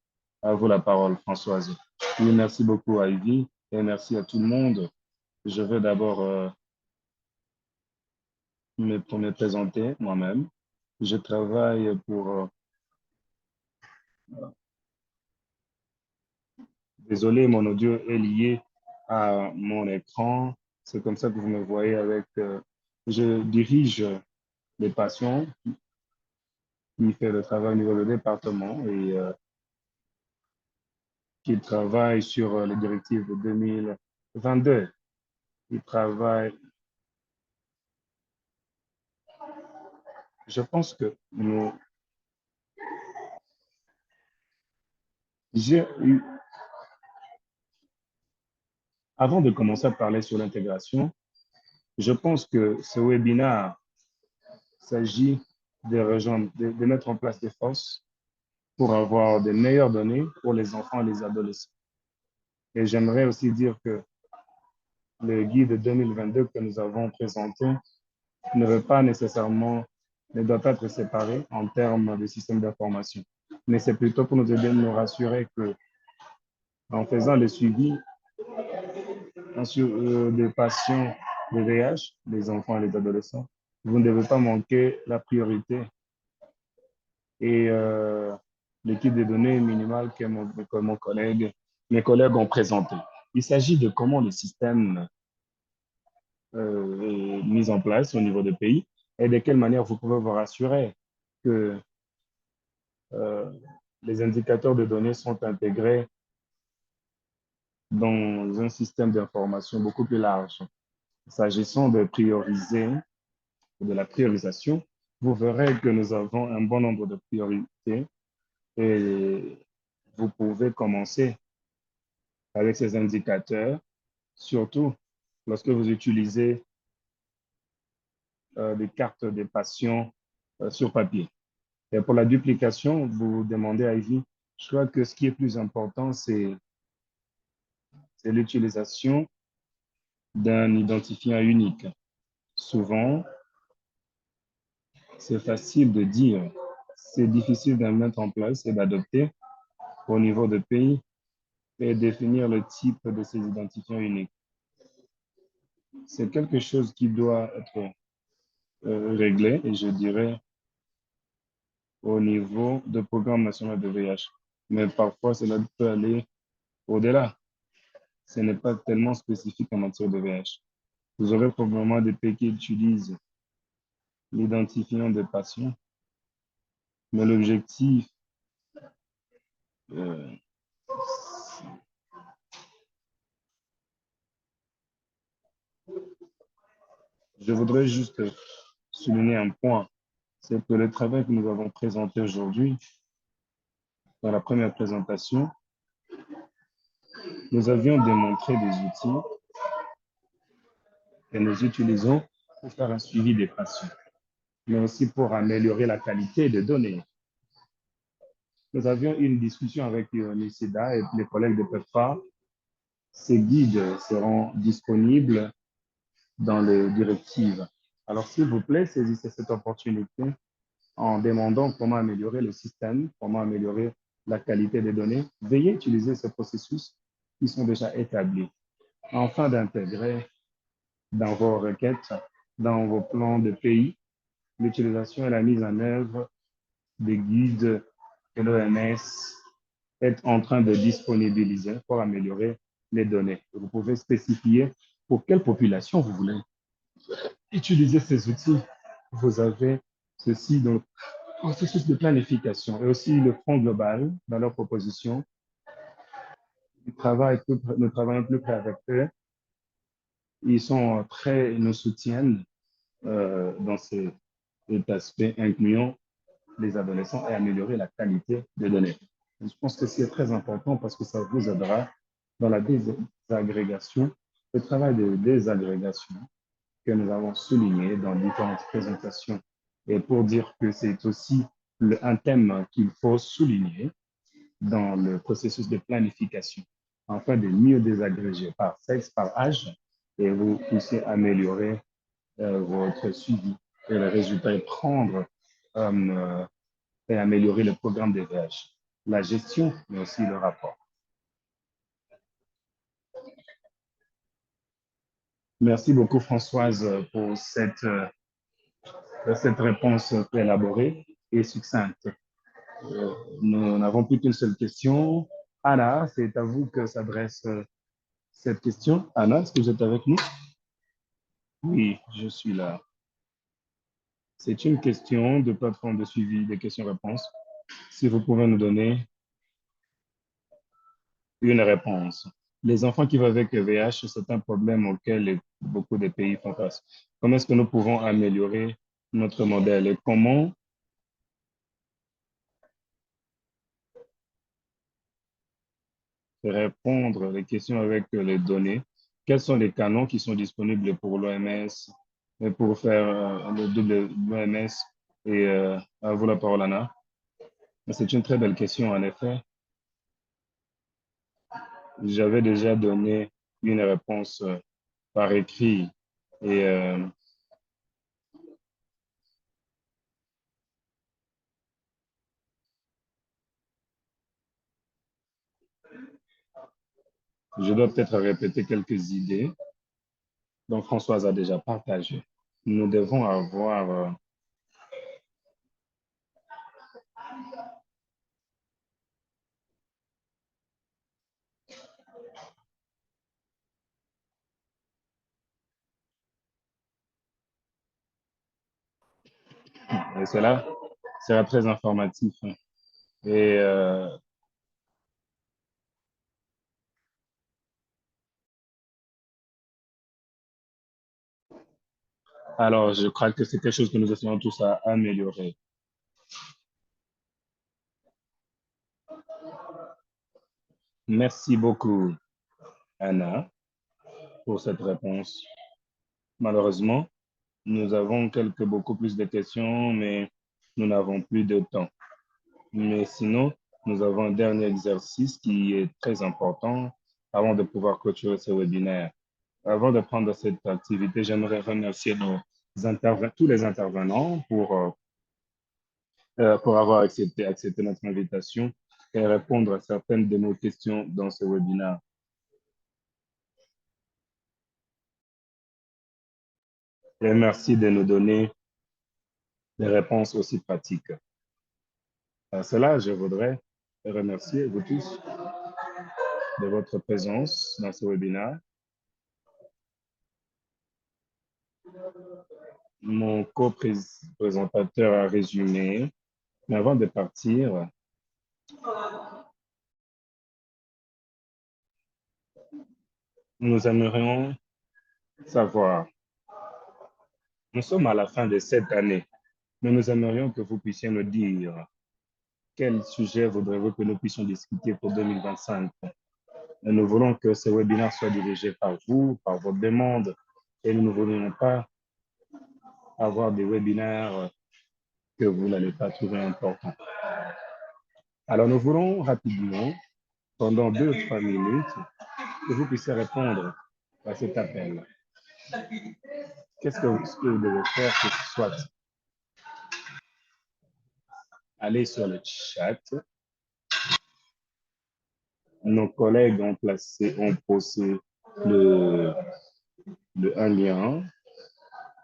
À vous la parole, Françoise. Oui, merci beaucoup, Ivy, et merci à tout le monde. Je vais d'abord me présenter moi-même. Je travaille pour désolé, mon audio est lié à mon écran. C'est comme ça que vous me voyez avec. Je dirige les patients qui fait le travail au niveau du département et qui travaille sur les directives de 2022. Il travaille. Je pense que j'ai eu, avant de commencer à parler sur l'intégration, je pense que ce webinaire s'agit de mettre en place des forces pour avoir de meilleures données pour les enfants et les adolescents. Et j'aimerais aussi dire que le guide 2022 que nous avons présenté ne veut pas nécessairement, ne doit pas être séparé en termes de système d'information. Mais c'est plutôt pour nous aider à nous rassurer que en faisant le suivi des patients de VIH, les enfants et les adolescents, vous ne devez pas manquer la priorité et l'équipe de données minimale que mes collègues ont présenté. Il s'agit de comment le système est mis en place au niveau des pays et de quelle manière vous pouvez vous rassurer que euh, les indicateurs de données sont intégrés dans un système d'information beaucoup plus large. S'agissant de prioriser, de la priorisation, vous verrez que nous avons un bon nombre de priorités et vous pouvez commencer avec ces indicateurs, surtout lorsque vous utilisez des cartes des patients sur papier. Et pour la duplication, vous demandez à Ivy, je crois que ce qui est plus important, c'est l'utilisation d'un identifiant unique. Souvent, c'est facile de dire, c'est difficile de mettre en place et d'adopter au niveau de pays et définir le type de ces identifiants uniques. C'est quelque chose qui doit être réglé, et je dirais au niveau de programme national de VIH. Mais parfois, cela peut aller au-delà. Ce n'est pas tellement spécifique en matière de VIH. Vous aurez probablement des pays qui utilisent l'identifiant des patients, mais l'objectif, euh, je voudrais juste souligner un point, c'est que le travail que nous avons présenté aujourd'hui, dans la première présentation, nous avions démontré des outils que nous utilisons pour faire un suivi des patients, mais aussi pour améliorer la qualité des données. Nous avions une discussion avec l'UNICEDA et les collègues de PEPFAR. Ces guides seront disponibles dans les directives. Alors, s'il vous plaît, saisissez cette opportunité en demandant comment améliorer le système, comment améliorer la qualité des données. Veuillez utiliser ces processus qui sont déjà établis, afin d'intégrer dans vos requêtes, dans vos plans de pays, l'utilisation et la mise en œuvre des guides que l'OMS est en train de disponibiliser pour améliorer les données. Vous pouvez spécifier pour quelle population vous voulez utiliser ces outils. Vous avez ceci dans le processus de planification et aussi le front global dans leur proposition. Nous travaillons plus près avec eux. Ils nous soutiennent dans cet aspect incluant les adolescents et améliorer la qualité des données. Je pense que c'est très important parce que ça vous aidera dans la désagrégation, le travail de désagrégation que nous avons souligné dans différentes présentations. Et pour dire que c'est aussi un thème qu'il faut souligner dans le processus de planification, afin de mieux désagréger par sexe, par âge, et vous puissiez améliorer votre suivi et le résultat et prendre et améliorer le programme des VH, la gestion, mais aussi le rapport. Merci beaucoup, Françoise, pour cette réponse élaborée et succincte. Nous n'avons plus qu'une seule question. Anna, c'est à vous que s'adresse cette question. Anna, est-ce que vous êtes avec nous? Oui, je suis là. C'est une question de plateforme de suivi des questions-réponses. Si vous pouvez nous donner une réponse. Les enfants qui vivent avec le VIH, c'est un problème auquel beaucoup de pays font face. Comment est-ce que nous pouvons améliorer notre modèle et comment répondre les questions avec les données? Quels sont les canaux qui sont disponibles pour l'OMS et pour faire le double l'OMS? Et à vous la parole, Anna. C'est une très belle question, en effet. J'avais déjà donné une réponse par écrit et je dois peut-être répéter quelques idées dont Françoise a déjà partagé. Nous devons avoir et cela sera très informatif. Et alors, je crois que c'est quelque chose que nous essayons tous à améliorer. Merci beaucoup. Anna, pour cette réponse. Malheureusement, nous avons beaucoup plus de questions, mais nous n'avons plus de temps. Mais sinon, nous avons un dernier exercice qui est très important avant de pouvoir clôturer ce webinaire. Avant de prendre cette activité, j'aimerais remercier tous les intervenants pour avoir accepté notre invitation et répondre à certaines de nos questions dans ce webinaire. Et merci de nous donner des réponses aussi pratiques. À cela, je voudrais remercier vous tous de votre présence dans ce webinaire. Mon co-présentateur a résumé, mais avant de partir, nous aimerions savoir, nous sommes à la fin de cette année, mais nous aimerions que vous puissiez nous dire quel sujet voudrez-vous que nous puissions discuter pour 2025. Et nous voulons que ce webinaire soit dirigé par vous, par votre demande, et nous ne voulons pas avoir des webinaires que vous n'allez pas trouver importants. Alors, nous voulons rapidement, pendant 2 ou 3 minutes, que vous puissiez répondre à cet appel. Qu'est-ce que vous devez faire, que ce soit aller sur le chat. Nos collègues ont posé un lien.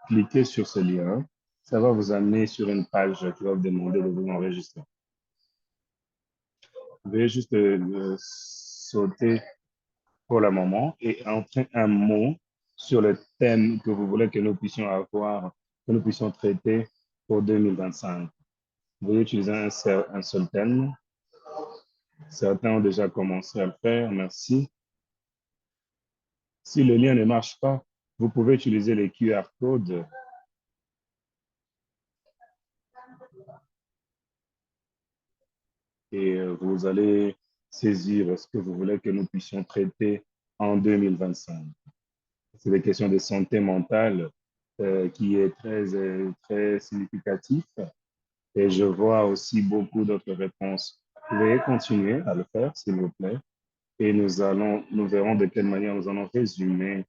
Cliquez sur ce lien. Ça va vous amener sur une page qui va vous demander de vous enregistrer. Vous pouvez juste sauter pour le moment et entrer un mot sur le thème que vous voulez que nous puissions avoir, que nous puissions traiter pour 2025. Vous pouvez utiliser un seul thème. Certains ont déjà commencé à le faire. Merci. Si le lien ne marche pas, vous pouvez utiliser les QR codes. Et vous allez saisir ce que vous voulez que nous puissions traiter en 2025. C'est des questions de santé mentale qui est très significatif. Et je vois aussi beaucoup d'autres réponses. Veuillez continuer à le faire, s'il vous plaît. Et nous verrons de quelle manière nous allons résumer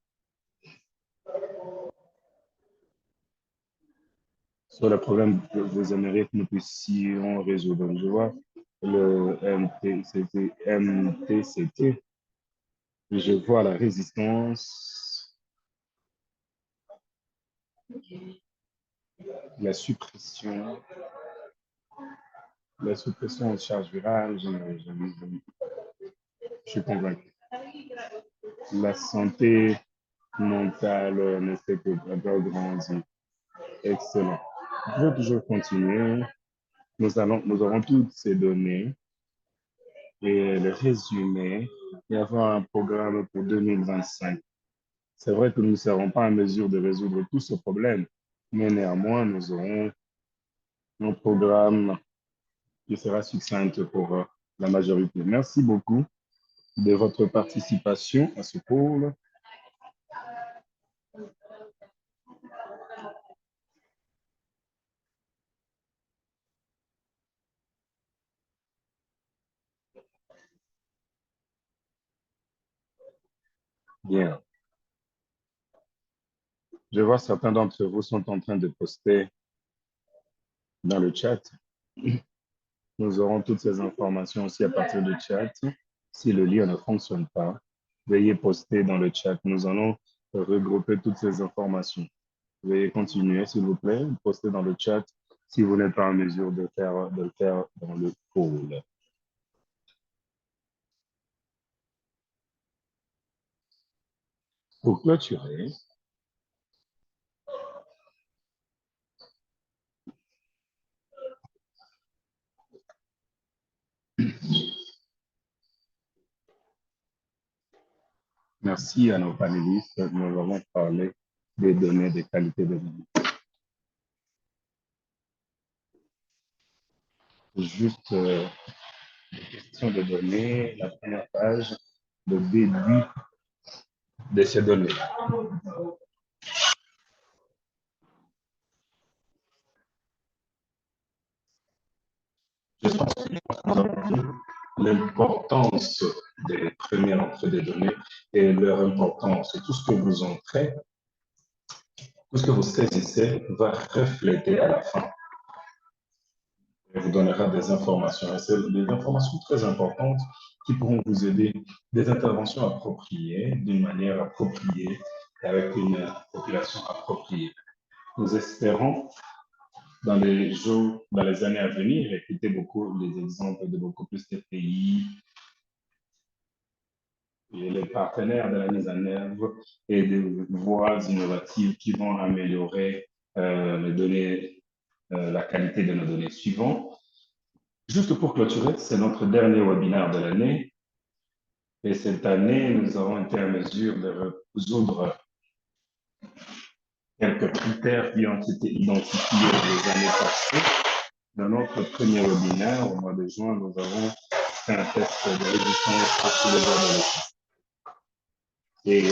sur le problème que vous aimeriez que nous puissions résoudre. Je vois le MTCT. Je vois la résistance, la suppression, de charge virale. Je suis convaincu. La santé mentale ne fait que grandir. Excellent. Vous pouvez toujours continuer. Nous aurons toutes ces données et le résumé et avoir un programme pour 2025. C'est vrai que nous ne serons pas en mesure de résoudre tout ce problème, mais néanmoins, nous aurons un programme qui sera succinct pour la majorité. Merci beaucoup de votre participation à ce cours. Bien. Je vois certains d'entre vous sont en train de poster dans le chat. Nous aurons toutes ces informations aussi à partir du chat. Si le lien ne fonctionne pas, veuillez poster dans le chat. Nous allons regrouper toutes ces informations. Veuillez continuer, s'il vous plaît. Postez dans le chat si vous n'êtes pas en mesure de le faire dans le call. Pour clôturer, merci à nos panélistes. Nous avons parlé des données de qualité de vie. Juste question de données, la première page, le début de ces données. Je pense que nous avons vu l'importance des premières entrées des données et leur importance. Et tout ce que vous entrez, tout ce que vous saisissez va refléter à la fin et vous donnera des informations. Et c'est des informations très importantes qui pourront vous aider, des interventions appropriées, d'une manière appropriée, et avec une population appropriée. Nous espérons, dans les jours, dans les années à venir, écouter beaucoup les exemples de beaucoup plus de pays et les partenaires de la mise en œuvre et des voies innovatives qui vont améliorer les données, la qualité de nos données. Suivant, juste pour clôturer, c'est notre dernier webinaire de l'année. Et cette année, nous avons été en mesure de résoudre quelques critères qui ont été identifiés les années passées. Dans notre premier webinaire, au mois de juin, nous avons fait un test de résistance pour tous les adolescents. Et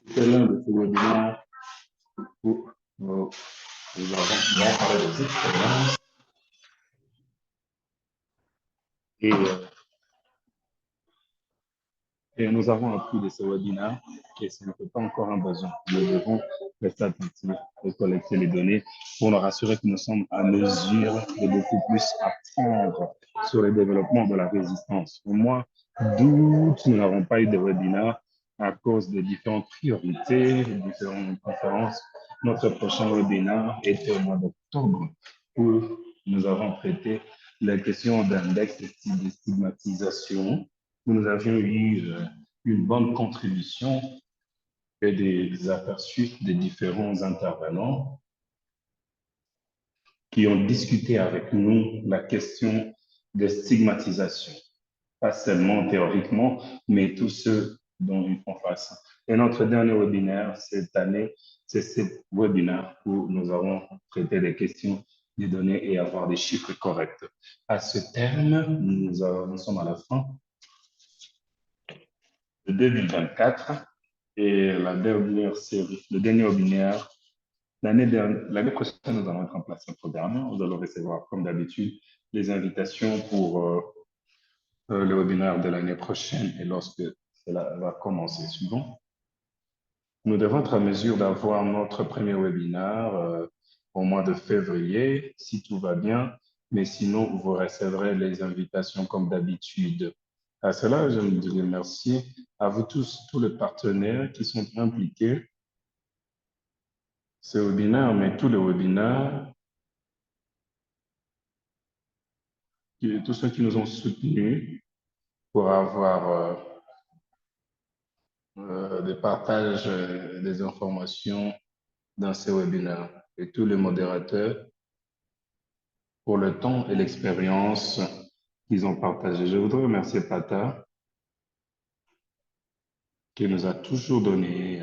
c'est l'un de ces webinaires où nous avons parlé des expériences et Et nous avons appris de ce webinaire que ce n'était pas encore un besoin. Nous devons rester attentifs et collecter les données pour nous rassurer que nous sommes à mesure de beaucoup plus apprendre sur le développement de la résistance. Au mois d'août, nous n'avons pas eu de webinaire à cause des différentes priorités, des différentes conférences. Notre prochain webinaire était au mois d'octobre où nous avons traité la question d'index de stigmatisation. Nous avions eu une bonne contribution et des aperçus des différents intervenants qui ont discuté avec nous la question de stigmatisation, pas seulement théoriquement, mais tous ceux dont ils font face. Et notre dernier webinaire cette année, c'est ce webinaire où nous avons traité des questions, des données et avoir des chiffres corrects. À ce terme, nous sommes à la fin de 2024 et la dernière série, le dernier webinaire. L'année prochaine, nous allons mettre en place un programme. Nous allons recevoir, comme d'habitude, les invitations pour le webinaire de l'année prochaine et lorsque cela va commencer. Suivant, nous devons être à mesure d'avoir notre premier webinaire au mois de février, si tout va bien, mais sinon, vous recevrez les invitations comme d'habitude. À cela, je me dirais merci à vous tous les partenaires qui sont impliqués. Ce webinaire, mais tous les webinaires, tous ceux qui nous ont soutenus pour avoir des partages des informations dans ces webinaires et tous les modérateurs pour le temps et l'expérience qu'ils ont partagé. Je voudrais remercier Pata qui nous a toujours donné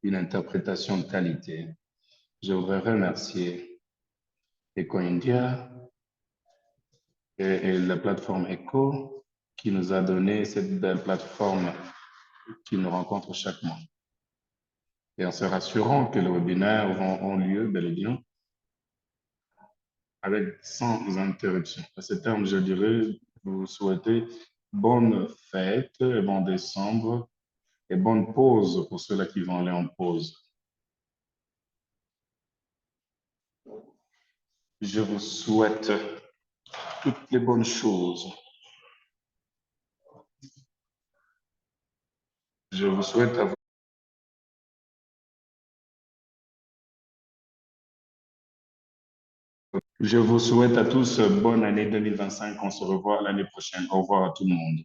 une interprétation de qualité. Je voudrais remercier EcoIndia et la plateforme Eco qui nous a donné cette belle plateforme qui nous rencontre chaque mois. Et en se rassurant que les webinaires ont lieu bel et bien sans interruption. À ce terme, je dirais, vous souhaitez bonne fête, bon décembre et bonne pause pour ceux-là qui vont aller en pause. Je vous souhaite toutes les bonnes choses. Je vous souhaite à vous Je vous souhaite à tous bonne année 2025. On se revoit l'année prochaine. Au revoir à tout le monde.